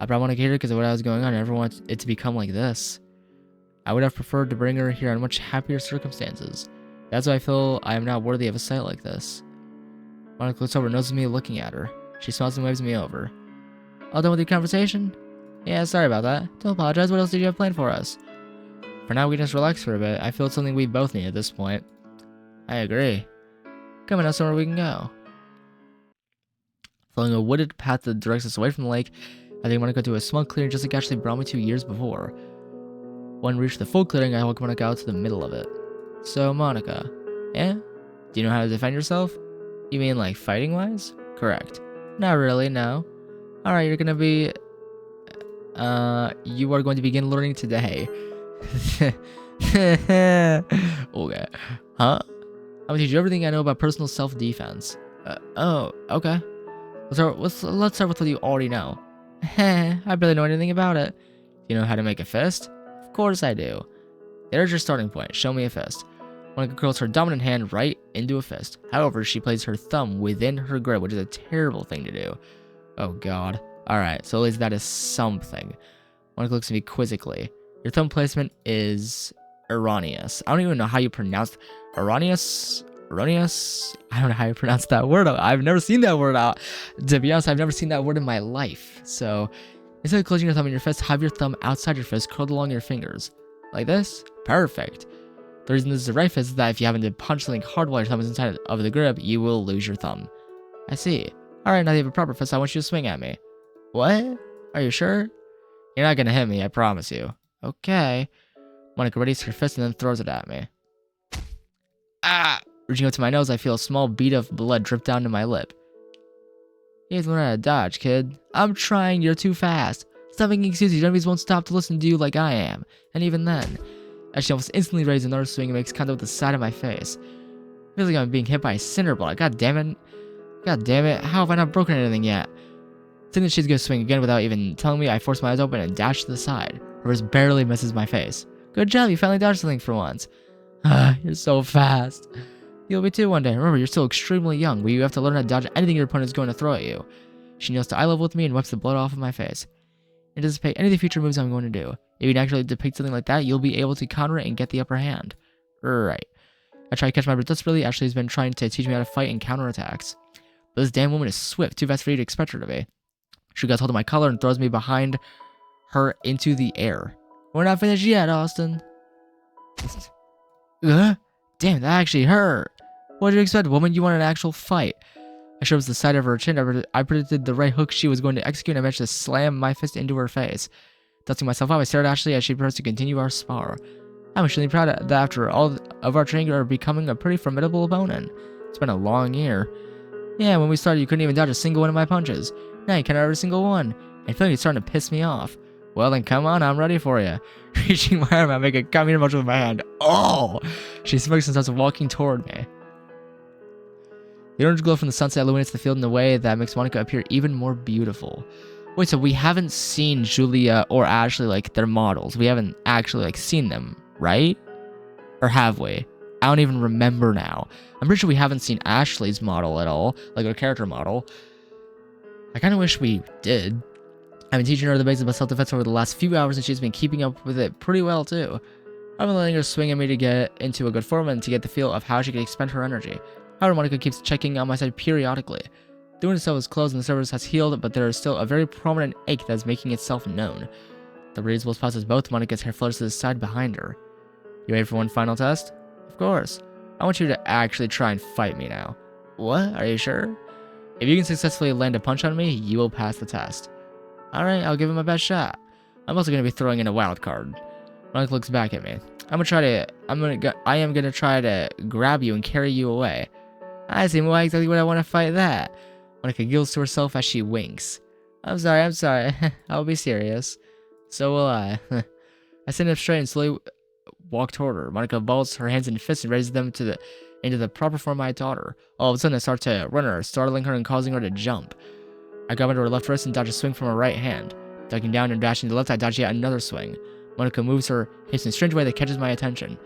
I brought Monika here because of what I was going on. I never wanted it to become like this. I would have preferred to bring her here on much happier circumstances. That's why I feel I am not worthy of a sight like this. Monika looks over and notices me looking at her. She smiles and waves me over. All done with your conversation? Yeah, sorry about that. Don't apologize. What else did you have planned for us? For now, we can just relax for a bit. I feel it's something we both need at this point. I agree. Come on, now somewhere we can go. Following a wooded path that directs us away from the lake, I think Monika to a small clearing just like Ashley brought me to years before. When we reach the full clearing, I walk Monika out to the middle of it. So, Monika, yeah? Do you know how to defend yourself? You mean like fighting-wise? Correct. Not really, no. Alright, you are going to begin learning today. Okay. Huh? I'm gonna teach you everything I know about personal self-defense. Oh, okay. Let's start with what you already know. I barely know anything about it. Do you know how to make a fist? Of course I do. There's your starting point. Show me a fist. Monika curls her dominant hand right into a fist. However, she places her thumb within her grip, which is a terrible thing to do. Oh god. Alright, so at least that is something. Monika looks at me quizzically. Your thumb placement is erroneous. I don't even know how you pronounce erroneous. Erroneous? I don't know how you pronounce that word. I've never seen that word out. To be honest, I've never seen that word in my life. So, instead of closing your thumb in your fist, have your thumb outside your fist, curled along your fingers. Like this? Perfect. The reason this is the right fist is that if you happen to punch something hard while your thumb is inside of the grip, you will lose your thumb. I see. Alright, now that you have a proper fist, I want you to swing at me. What? Are you sure? You're not gonna hit me, I promise you. Okay. Monika readies her fist and then throws it at me. Ah! Reaching up to my nose, I feel a small bead of blood drip down to my lip. You have to learn how to dodge, kid. I'm trying, you're too fast. Stop making excuses, your enemies won't stop to listen to you like I am. And even then, as she almost instantly raises another swing and makes contact with the side of my face. It feels like I'm being hit by a cinder block. God damn it. God damn it. How have I not broken anything yet? Thinking that she's gonna swing again without even telling me, I force my eyes open and dash to the side. Her wrist barely misses my face. Good job, you finally dodged something for once. You're so fast. You'll be too one day. Remember, you're still extremely young, but you have to learn how to dodge anything your opponent is going to throw at you. She kneels to eye level with me and wipes the blood off of my face. Anticipate any of the future moves I'm going to do. If you can actually depict something like that, you'll be able to counter it and get the upper hand. Right. I try to catch my breath desperately. Ashley's been trying to teach me how to fight and counter attacks. But this damn woman is swift, too fast for you to expect her to be. She grabs hold of my collar and throws me behind her into the air. We're not finished yet, Austin. Damn, that actually hurt. What did you expect, woman? You want an actual fight. I showed the side of her chin. I predicted the right hook she was going to execute, and I managed to slam my fist into her face. Dusting myself up, I stared at Ashley as she prepares to continue our spar. I'm extremely proud that after all of our training, you're becoming a pretty formidable opponent. It's been a long year. Yeah, when we started, you couldn't even dodge a single one of my punches. Now you can every single one. I feel like it's starting to piss me off. Well then, come on, I'm ready for you. Reaching my arm, I make a coming motion with my hand. Oh! She smirks and starts walking toward me. The orange glow from the sunset illuminates the field in a way that makes Monika appear even more beautiful. Wait, so we haven't seen Julia or Ashley, like, their models. We haven't actually, like, seen them, right? Or have we? I don't even remember now. I'm pretty sure we haven't seen Ashley's model at all, like her character model. I kind of wish we did. I've been teaching her the basics of self-defense over the last few hours, and she's been keeping up with it pretty well, too. I've been letting her swing at me to get into a good form and to get the feel of how she can expend her energy. However, Monika keeps checking on my side periodically. Doing so is closed and the surface has healed, but there is still a very prominent ache that is making itself known. The reasonable pauses both. Monika's hair flutters to the side behind her. You ready for one final test? Of course. I want you to actually try and fight me now. What? Are you sure? If you can successfully land a punch on me, you will pass the test. Alright, I'll give it my best shot. I'm also going to be throwing in a wild card. Monika looks back at me. I am gonna try to grab you and carry you away. I see, why exactly would I want to fight that? Monika giggles to herself as she winks. I'm sorry. I'll be serious. So will I. I stand up straight and slowly walk toward her. Monika balls her hands in fists and raises them into the proper form I taught her. All of a sudden, I start to run her, startling her and causing her to jump. I grab onto her left wrist and dodge a swing from her right hand. Ducking down and dashing to the left, I dodge yet another swing. Monika moves her hips in a strange way that catches my attention.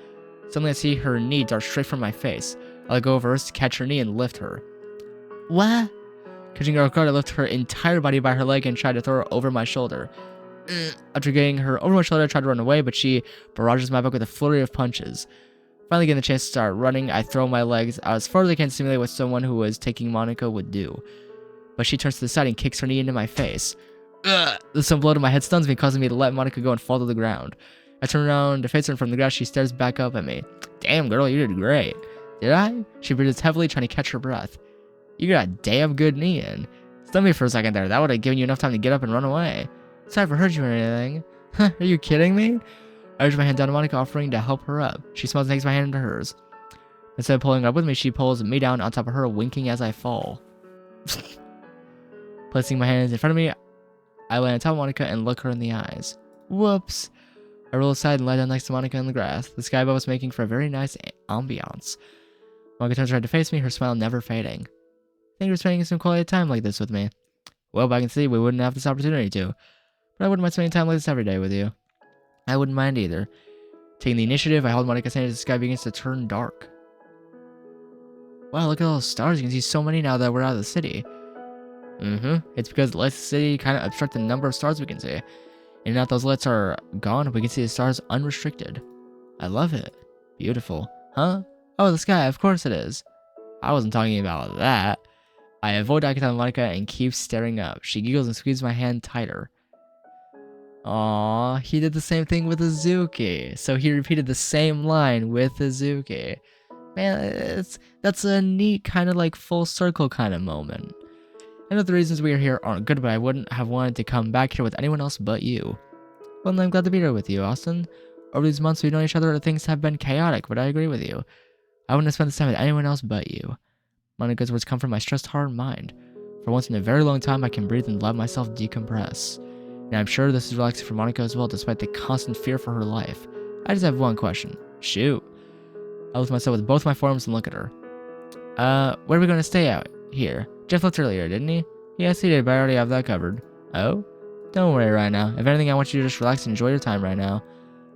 Suddenly, I see her knee dart straight from my face. I let go of her wrist to catch her knee and lift her. What? Catching her off guard, I lift her entire body by her leg and try to throw her over my shoulder. After getting her over my shoulder, I try to run away, but she barrages my back with a flurry of punches. Finally getting the chance to start running, I throw my legs out as far as I can to simulate what someone who was taking Monika would do. But she turns to the side and kicks her knee into my face. Some blow to my head stuns me, causing me to let Monika go and fall to the ground. I turn around to face her, and from the ground she stares back up at me. Damn, girl, you did great. Did I? She breathes heavily, trying to catch her breath. You got a damn good knee in. Stun me for a second there. That would have given you enough time to get up and run away. Sorry for hurt you or anything. Are you kidding me? I reach my hand down to Monika, offering to help her up. She smiles and takes my hand into hers. Instead of pulling her up with me, she pulls me down on top of her, winking as I fall. Placing my hands in front of me, I lay on top of Monika and look her in the eyes. Whoops. I roll aside and lie down next to Monika in the grass. The sky above was making for a very nice ambiance. Monika turns around to face me, her smile never fading. Thank you for spending some quality time like this with me. Well, back in the city, we wouldn't have this opportunity to. But I wouldn't mind spending time like this every day with you. I wouldn't mind either. Taking the initiative, I hold Monika's hand as the sky begins to turn dark. Wow, look at all those stars. You can see so many now that we're out of the city. It's because the lights of the city kind of obstruct the number of stars we can see. And now that those lights are gone, we can see the stars unrestricted. I love it. Beautiful. Huh? Oh, the sky. Of course it is. I wasn't talking about that. I avoid eye contact with Monika and keep staring up. She giggles and squeezes my hand tighter. Aww, he did the same thing with Azuki. So he repeated the same line with Azuki. Man, that's a neat kind of like full circle kind of moment. I know the reasons we are here aren't good, but I wouldn't have wanted to come back here with anyone else but you. Well, I'm glad to be here with you, Austin. Over these months we've known each other, things have been chaotic, but I agree with you. I wouldn't have spent this time with anyone else but you. Monika's words come from my stressed heart and mind. For once in a very long time, I can breathe and let myself decompress. And I'm sure this is relaxing for Monika as well, despite the constant fear for her life. I just have one question. Shoot. I lift myself with both my forearms and look at her. Where are we going to stay out here? Jeff left earlier, didn't he? Yes, he did, but I already have that covered. Oh? Don't worry right now. If anything, I want you to just relax and enjoy your time right now.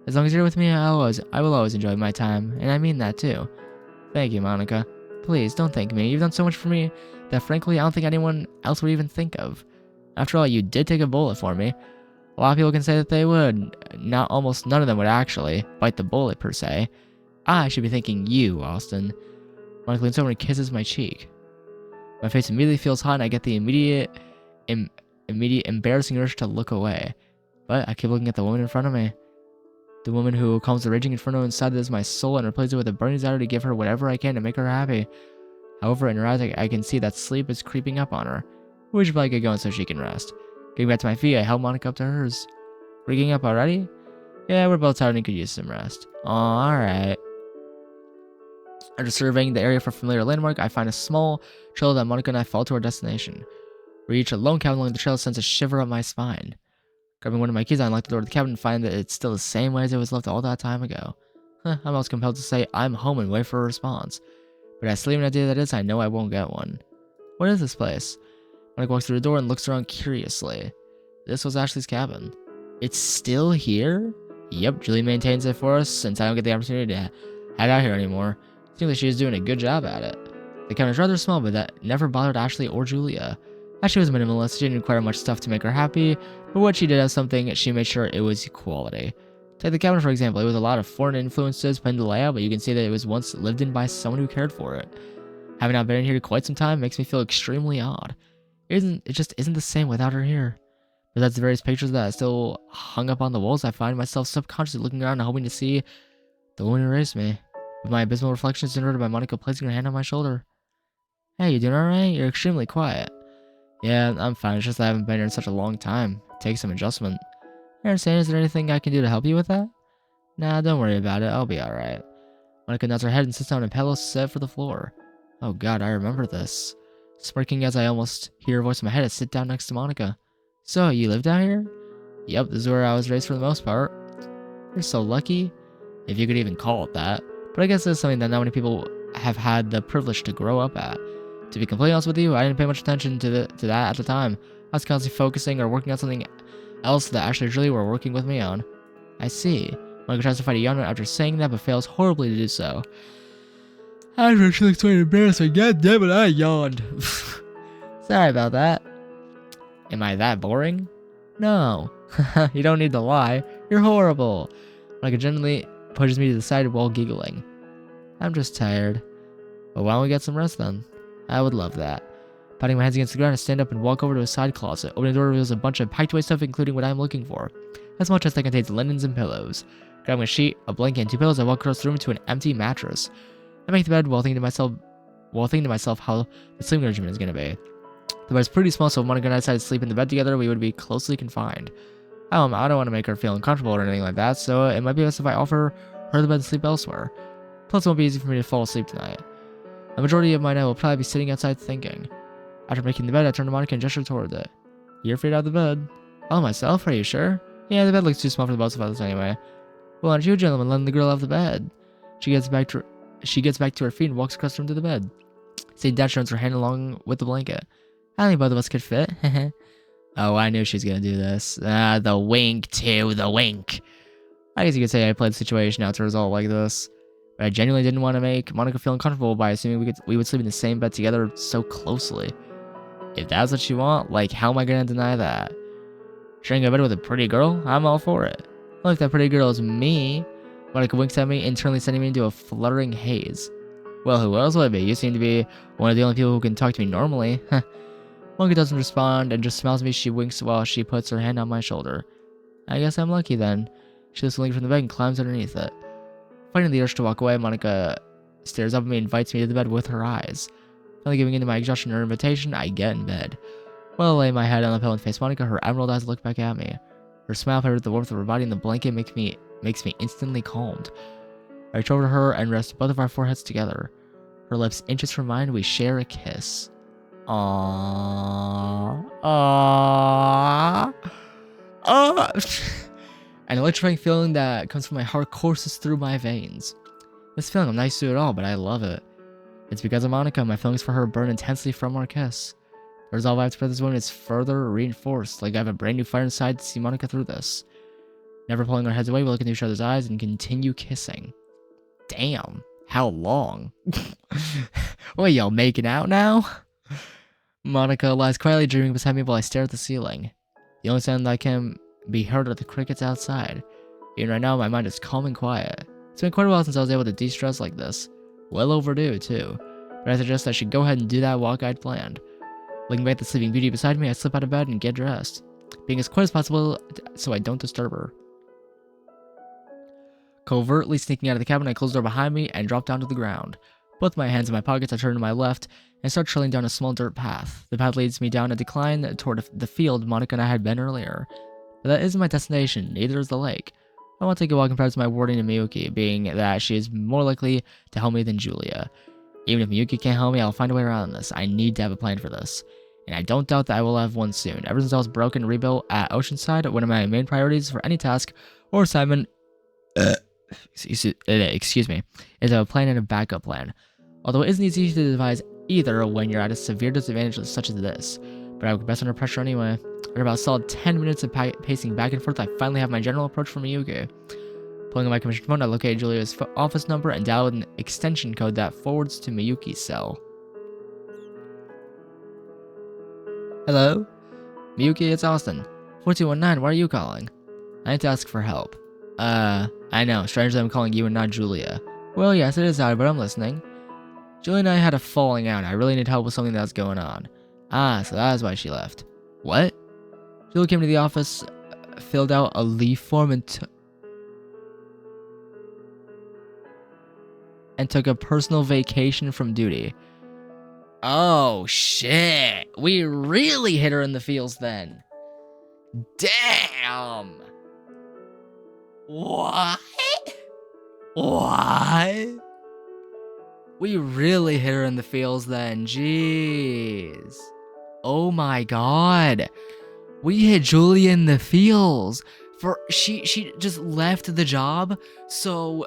As long as you're with me, I will always enjoy my time, and I mean that too. Thank you, Monika. Please, don't thank me. You've done so much for me that frankly I don't think anyone else would even think of. After all, you did take a bullet for me. A lot of people can say that they would. Almost none of them would actually bite the bullet per se. I should be thanking you, Austin. Monika leans over and kisses my cheek. My face immediately feels hot and I get the immediate embarrassing urge to look away. But I keep looking at the woman in front of me. The woman who calms the raging inferno inside is my soul and replaces it with a burning desire to give her whatever I can to make her happy. However, in her eyes, I can see that sleep is creeping up on her. We should probably get going so she can rest. Getting back to my feet, I held Monika up to hers. We're getting up already? Yeah, we're both tired and could use some rest. Alright. After surveying the area for a familiar landmark, I find a small trail that Monika and I follow to our destination. We reach a lone cabin along the trail, sends a shiver up my spine. Grabbing one of my keys, I unlock the door to the cabin and find that it's still the same way as it was left all that time ago. I'm almost compelled to say I'm home and wait for a response. But as sleeping idea that is, I know I won't get one. What is this place? Monika walks through the door and looks around curiously. This was Ashley's cabin. It's still here? Yep, Julie maintains it for us since I don't get the opportunity to head out here anymore. Seems like she is doing a good job at it. The cabin is rather small, but that never bothered Ashley or Julia. Ashley was minimalist, she didn't require much stuff to make her happy, but when she did have something, she made sure it was quality. Take the cabin for example, it was a lot of foreign influences put into the layout, but you can see that it was once lived in by someone who cared for it. Having not been in here quite some time makes me feel extremely odd. It just isn't the same without her here. Besides the various pictures that are still hung up on the walls, I find myself subconsciously looking around and hoping to see the woman who raised me. With my abysmal reflections generated by Monika placing her hand on my shoulder. Hey, you doing alright? You're extremely quiet. Yeah, I'm fine. It's just that I haven't been here in such a long time. It takes some adjustment. I understand. Is there anything I can do to help you with that? Nah, don't worry about it. I'll be alright. Monika nods her head and sits down on a pillow set for the floor. Oh god, I remember this. Smirking as I almost hear her voice in my head, I sit down next to Monika. So, you lived out here? Yep, this is where I was raised for the most part. You're so lucky, if you could even call it that. But I guess it's something that not many people have had the privilege to grow up at. To be completely honest with you, I didn't pay much attention to that at the time. I was constantly focusing or working on something else that Ashley and Julie were working with me on. I see. Monika tries to fight a yawn after saying that, but fails horribly to do so. After she looks so embarrassing, god damn it, I yawned. Sorry about that. Am I that boring? No. You don't need to lie. You're horrible. Monika gently pushes me to the side while giggling. I'm just tired. Well, why don't we get some rest then? I would love that. Patting my hands against the ground, I stand up and walk over to a side closet. Opening the door reveals a bunch of packed away stuff, including what I'm looking for. As much as that contains linens and pillows. Grabbing a sheet, a blanket, and 2 pillows, I walk across the room to an empty mattress. I make the bed while thinking to myself how the sleeping regimen is going to be. The bed is pretty small, so if Monika and I decided to sleep in the bed together, we would be closely confined. I don't want to make her feel uncomfortable or anything like that, so it might be best if I offer her the bed to sleep elsewhere. Plus, it won't be easy for me to fall asleep tonight. The majority of my night will probably be sitting outside thinking. After making the bed, I turn to Monika and gesture toward it. You're afraid out of the bed? Oh, myself? Are you sure? Yeah, the bed looks too small for the both of us anyway. Well, aren't you a gentleman letting the girl out of the bed? She gets back to her feet and walks across the room to the bed. Sitting down, she runs her hand along with the blanket. I think both of us could fit. Oh, I knew she was gonna do this. The wink too, the wink. I guess you could say I played the situation out to result like this. But I genuinely didn't want to make Monika feel uncomfortable by assuming we would sleep in the same bed together so closely. If that's what you want, like, how am I gonna deny that? Sharing a bed with a pretty girl? I'm all for it. Well, if that pretty girl is me, Monika winks at me, internally sending me into a fluttering haze. Well, who else would it be? You seem to be one of the only people who can talk to me normally. Monika doesn't respond and just smiles at me. She winks while she puts her hand on my shoulder. I guess I'm lucky then. She lifts the link from the bed and climbs underneath it. Fighting the urge to walk away, Monika stares up at me and invites me to the bed with her eyes. Finally giving in to my exhaustion and her invitation, I get in bed. While I lay my head on the pillow and face Monika, her emerald eyes look back at me. Her smile paired with the warmth of her body and the blanket makes me instantly calmed. I reach over to her and rest both of our foreheads together. Her lips inches from mine, we share a kiss. Aww. Aww. Aww. An electrifying feeling that comes from my heart courses through my veins. This feeling I'm not used to at all, but I love it. It's because of Monika, my feelings for her burn intensely from our kiss. The resolve I have to for this woman is further reinforced, like I have a brand new fire inside to see Monika through this. Never pulling our heads away, we look into each other's eyes and continue kissing. Damn, how long? Wait, y'all making out now? Monika lies quietly dreaming beside me while I stare at the ceiling. The only sound that can be heard are the crickets outside. Even right now, my mind is calm and quiet. It's been quite a while since I was able to de-stress like this. Well overdue, too. But I suggest I should go ahead and do that walk I'd planned. Looking back at the sleeping beauty beside me, I slip out of bed and get dressed, being as quiet as possible so I don't disturb her. Covertly sneaking out of the cabin, I close the door behind me and drop down to the ground. Both my hands in my pockets, I turn to my left and start trailing down a small dirt path. The path leads me down a decline toward the field Monika and I had been earlier. But that isn't my destination, neither is the lake. I want to take a walk compared to my warding to Miyuki, being that she is more likely to help me than Julia. Even if Miyuki can't help me, I'll find a way around this. I need to have a plan for this. And I don't doubt that I will have one soon. Ever since I was broken and rebuilt at Oceanside, one of my main priorities for any task or assignment excuse me, is a plan and a backup plan. Although it isn't easy to devise either when you're at a severe disadvantage such as this. But I would best under pressure anyway. After about a solid 10 minutes of pacing back and forth, I finally have my general approach from Miyuki. Pulling on my commission phone, I located Julia's office number and dialed an extension code that forwards to Miyuki's cell. Hello? Miyuki, it's Austin. 4219, why are you calling? I need to ask for help. I know, strange that I'm calling you and not Julia. Well, yes, it is odd, but I'm listening. Julia and I had a falling out. I really need help with something that's going on. Ah, so that is why she left. What? Julia came to the office, filled out a leave form, and took a personal vacation from duty. Oh, shit. We really hit her in the feels then. Damn. What? What? We really hit her in the feels then. Jeez. Oh my god. We hit Julia in the feels. She just left the job. So,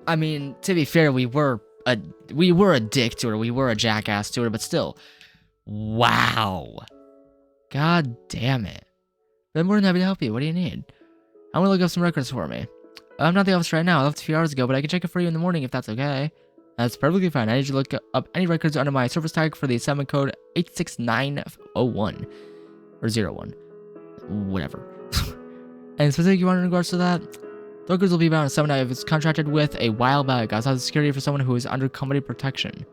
I mean, to be fair, we were a dick to her. We were a jackass to her, but still. Wow. God damn it. I'm more than happy to help you. What do you need? I want to look up some records for me. I'm not at the office right now. I left a few hours ago, but I can check it for you in the morning if that's okay. That's perfectly fine. I need you to look up any records under my service tag for the assignment code 86901. Or 01. Whatever. And specific you want in regards to that? The records will be about someone I was contracted with a while back. I was out of security for someone who is under company protection.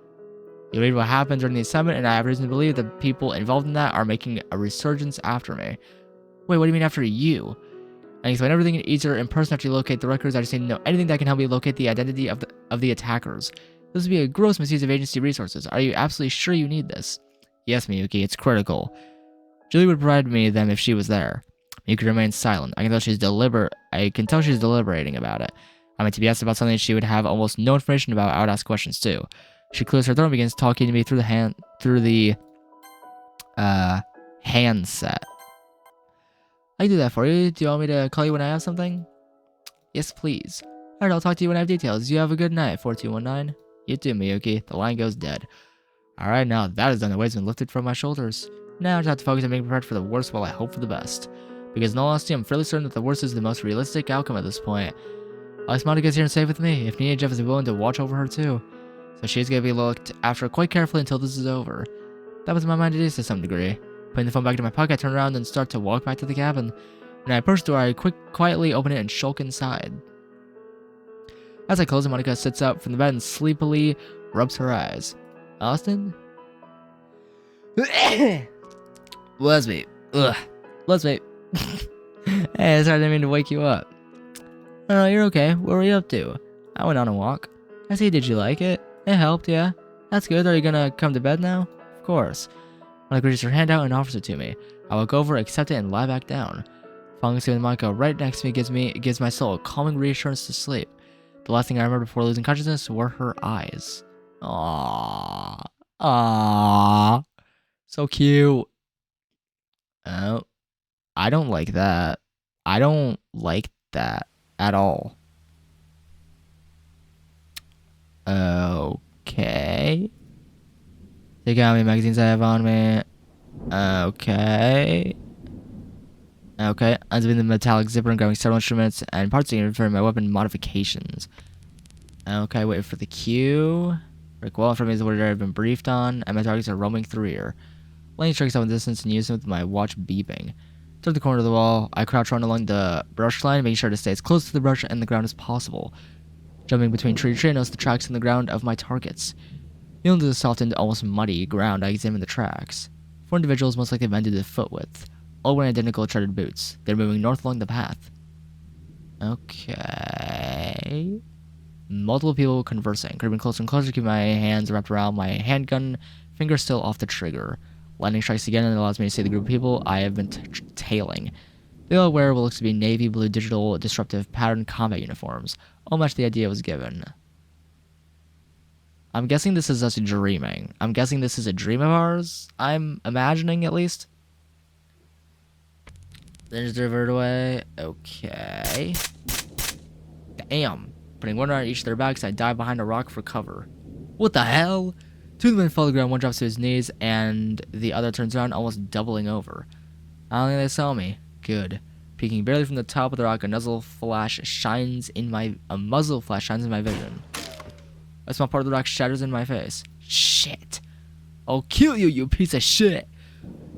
You read what happened during the assignment, and I have reason to believe the people involved in that are making a resurgence after me. Wait, what do you mean after you? I can explain everything easier in person after you locate the records. I just need to know anything that can help me locate the identity of the attackers. This would be a gross misuse of agency resources. Are you absolutely sure you need this? Yes, Miyuki, it's critical. Julie would provide me them if she was there. Miyuki remains silent. I can tell she's deliberating about it. I mean, to be asked about something she would have almost no information about, I would ask questions too. She clears her throat and begins talking to me through the handset. I can do that for you. Do you want me to call you when I have something? Yes, please. Alright, I'll talk to you when I have details. You have a good night, 4219. You too, Miyuki. The line goes dead. Alright, now that is done. The weight's been lifted from my shoulders. Now I just have to focus on being prepared for the worst while I hope for the best. Because in all honesty, I'm fairly certain that the worst is the most realistic outcome at this point. At least Monika's here and safe with me. If needed, Jeff is willing to watch over her too. So she's gonna be looked after quite carefully until this is over. That was in my mind it is to some degree. Putting the phone back in my pocket, I turn around and start to walk back to the cabin. When I approach the door, I quietly open it and shulk inside. As I close it, Monika sits up from the bed and sleepily rubs her eyes. Austin? Let's be. Ugh. Let's be. Hey, sorry, I didn't mean to wake you up. Oh, you're okay. What were you up to? I went on a walk. I see, did you like it? It helped, yeah. That's good. Are you gonna come to bed now? Of course. Monika reaches her hand out and offers it to me. I walk over, accept it, and lie back down. Falling asleep with Monika right next to me gives my soul a calming reassurance to sleep. The last thing I remember before losing consciousness were her eyes. Aww. Aww. So cute. Oh. I don't like that. I don't like that at all. Okay. Take out how many magazines I have on me. Okay. Okay. Unzipping the metallic zipper and grabbing several instruments and parts for my weapon modifications. Okay, wait for the cue. Brick wall in front of me is where I've been briefed on, and my targets are roaming through here. Laying strikes out in the distance and using with my watch beeping. Turn the corner of the wall, I crouch run along the brush line, making sure to stay as close to the brush and the ground as possible. Jumping between tree to tree, I notice the tracks in the ground of my targets. Kneeling to the softened, almost muddy ground, I examine the tracks. 4 individuals, most likely men to the foot width, all wearing identical chartered boots. They're moving north along the path. Okay. Multiple people conversing, creeping closer and closer, keeping my hands wrapped around my handgun, finger still off the trigger. Lightning strikes again and allows me to see the group of people I have been tailing. They all wear what looks to be navy blue digital disruptive pattern combat uniforms. All match the idea was given. I'm guessing this is us dreaming. I'm guessing this is a dream of ours. I'm imagining, at least. Then just divert away. Okay. Damn. Putting one around each of their backs, I dive behind a rock for cover. What the hell? 2 of the men fall to the ground, one drops to his knees, and the other turns around, almost doubling over. I don't think they saw me. Good. Peeking barely from the top of the rock, a muzzle flash shines in my vision. A small part of the rock shatters in my face. Shit. I'll kill you, you piece of shit.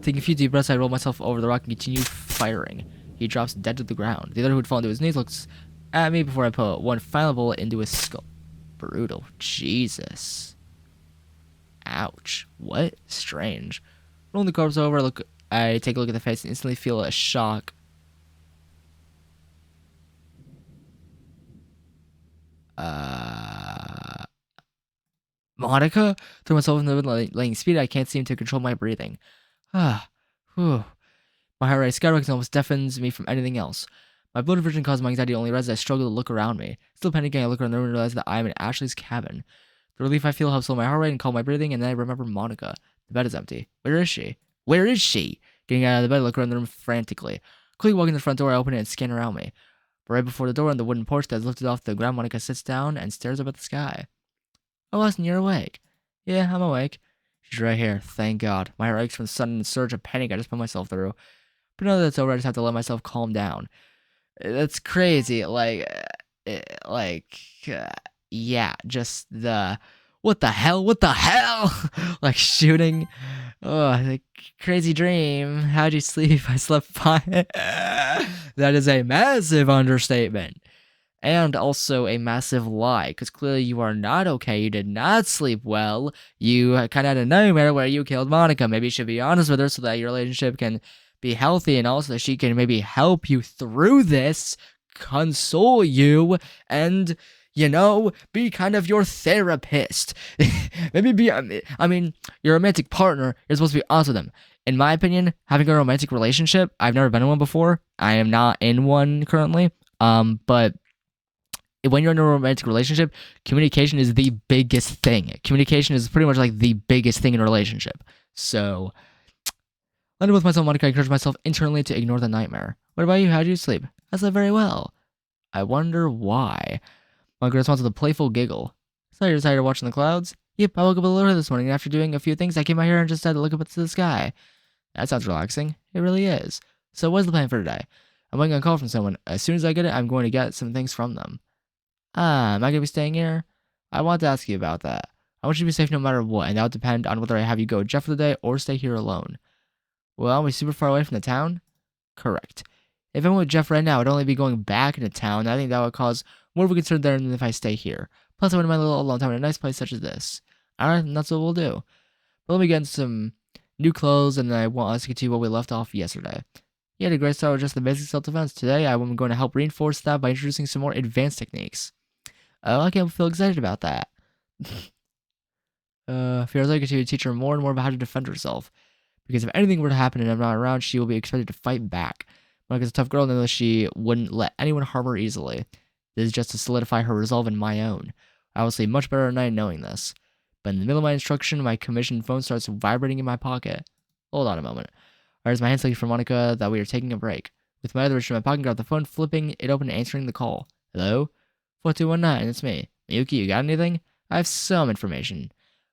Taking a few deep breaths, I roll myself over the rock and continue firing. He drops dead to the ground. The other who had fallen to his knees looks at me before I put one final bullet into his skull. Brutal. Jesus. Ouch. What? Strange. Rolling the corpse over, I take a look at the face and instantly feel a shock. Monika? Throw myself in the laying speed, I can't seem to control my breathing. Whew. My heart rate skyrockets and almost deafens me from anything else. My blood aversion caused my anxiety only rise as I struggle to look around me. Still panicking, I look around the room and realize that I am in Ashley's cabin. The relief I feel helps slow my heart rate and calm my breathing, and then I remember Monika. The bed is empty. Where is she? Where is she? Getting out of the bed, I look around the room frantically. Quickly walking to the front door, I open it and scan around me. But right before the door on the wooden porch that is lifted off the ground, Monika sits down and stares up at the sky. Oh, Austin, you're awake. Yeah, I'm awake. She's right here, thank God. My heart aches from the sudden surge of panic I just put myself through. But now that it's over, I just have to let myself calm down. That's crazy. Yeah, just the what the hell? Like shooting. Oh, the crazy dream. How'd you sleep? I slept fine. That is a massive understatement. And also a massive lie, because clearly you are not okay. You did not sleep well. You kind of had a nightmare where you killed Monika. Maybe you should be honest with her so that your relationship can be healthy, and also that she can maybe help you through this, console you, and, be kind of your therapist. Maybe your romantic partner, you're supposed to be honest with them. In my opinion, having a romantic relationship, I've never been in one before. I am not in one currently. But when you're in a romantic relationship, communication is the biggest thing. Communication is pretty much like the biggest thing in a relationship. So, landing with myself, Monika, I encourage myself internally to ignore the nightmare. What about you? How did you sleep? I slept very well. I wonder why. Monika responds with a playful giggle. So you're tired of watching the clouds? Yep, I woke up a little early this morning, and after doing a few things, I came out here and just had to look up to the sky. That sounds relaxing. It really is. So what's the plan for today? I'm waiting on a call from someone. As soon as I get it, I'm going to get some things from them. Am I going to be staying here? I want to ask you about that. I want you to be safe no matter what, and that would depend on whether I have you go with Jeff for the day or stay here alone. Well, are we super far away from the town? Correct. If I went with Jeff right now, I'd only be going back into town. I think that would cause more of a concern there than if I stay here. Plus, I wouldn't mind a little alone time in a nice place such as this. Alright, that's what we'll do. But let me get some new clothes, and then I want us to continue what we left off yesterday. You had a great start with just the basic self-defense. Today, I'm going to help reinforce that by introducing some more advanced techniques. I can't feel excited about that. Feels like I continue to teach her more and more about how to defend herself. Because if anything were to happen and I'm not around, she will be expected to fight back. Monika's a tough girl, and she wouldn't let anyone harm her easily. This is just to solidify her resolve and my own. I will sleep much better at night knowing this. But in the middle of my instruction, my commissioned phone starts vibrating in my pocket. Hold on a moment. Alright, it's my hand selected for Monika that we are taking a break. with my other wrist in my pocket, grabbed the phone, flipping it open and answering the call. Hello? 4219, it's me. Miyuki, you got anything? I have some information.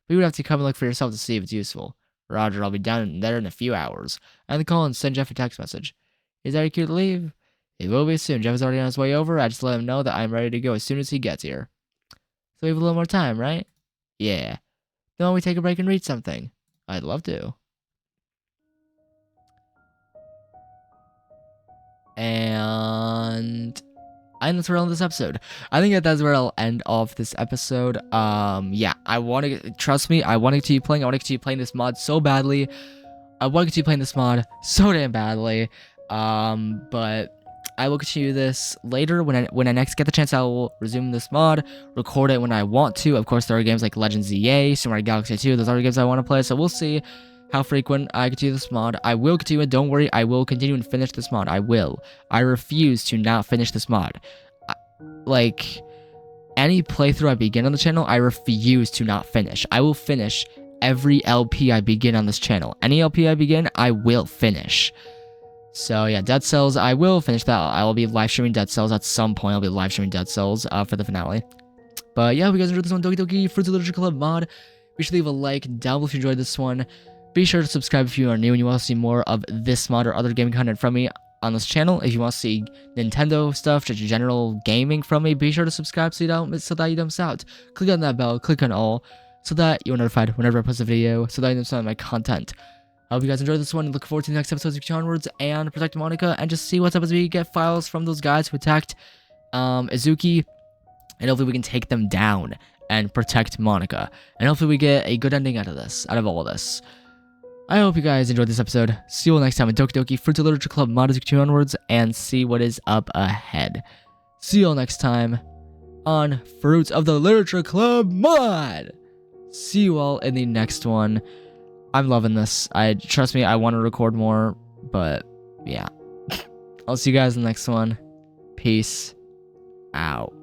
But you would have to come and look for yourself to see if it's useful. Roger, I'll be down there in a few hours. And call and send Jeff a text message. Is that cute to leave? It will be soon. Jeff is already on his way over. I just let him know that I'm ready to go as soon as he gets here. So we have a little more time, right? Yeah. Then why don't we take a break and read something? I'd love to. And that's where I'll end this episode. I think that's where I'll end off this episode. Yeah, I want to, trust me, I want to keep playing. I want to keep playing this mod so badly. I want to keep playing this mod so damn badly. But I will continue this later. When I next get the chance, I will resume this mod, record it when I want to. Of course, there are games like Legends EA, Samurai Galaxy 2. Those are games I want to play, so we'll see how frequent I continue this mod. I will continue it. Don't worry. I will continue and finish this mod. I will. I refuse to not finish this mod. Like, any playthrough I begin on the channel, I refuse to not finish. I will finish every LP I begin on this channel. Any LP I begin, I will finish. So yeah, Dead Cells, I will finish that. I will be live streaming Dead Cells at some point. I'll be live streaming Dead Cells for the finale. But yeah, if you guys enjoyed this one, Doki Doki Fruits Literature Club mod, be sure to leave a like down below if you enjoyed this one. Be sure to subscribe if you are new and you want to see more of this mod or other gaming content from me on this channel. If you want to see Nintendo stuff, just general gaming from me, be sure to subscribe so that you don't miss out. Click on that bell, click on all, so that you're notified whenever I post a video, so that you don't miss out on my content. I hope you guys enjoyed this one and look forward to the next episodes of onwards and protect Monika and just see what's up as we get files from those guys who attacked Izuki, and hopefully we can take them down and protect Monika. And hopefully we get a good ending out of all of this. I hope you guys enjoyed this episode. See you all next time in Doki Doki Fruits Literature Club mod as we continue onwards and see what is up ahead. See you all next time on Fruits of the Literature Club mod. See you all in the next one. I'm loving this. Trust me, I want to record more, but yeah. I'll see you guys in the next one. Peace out.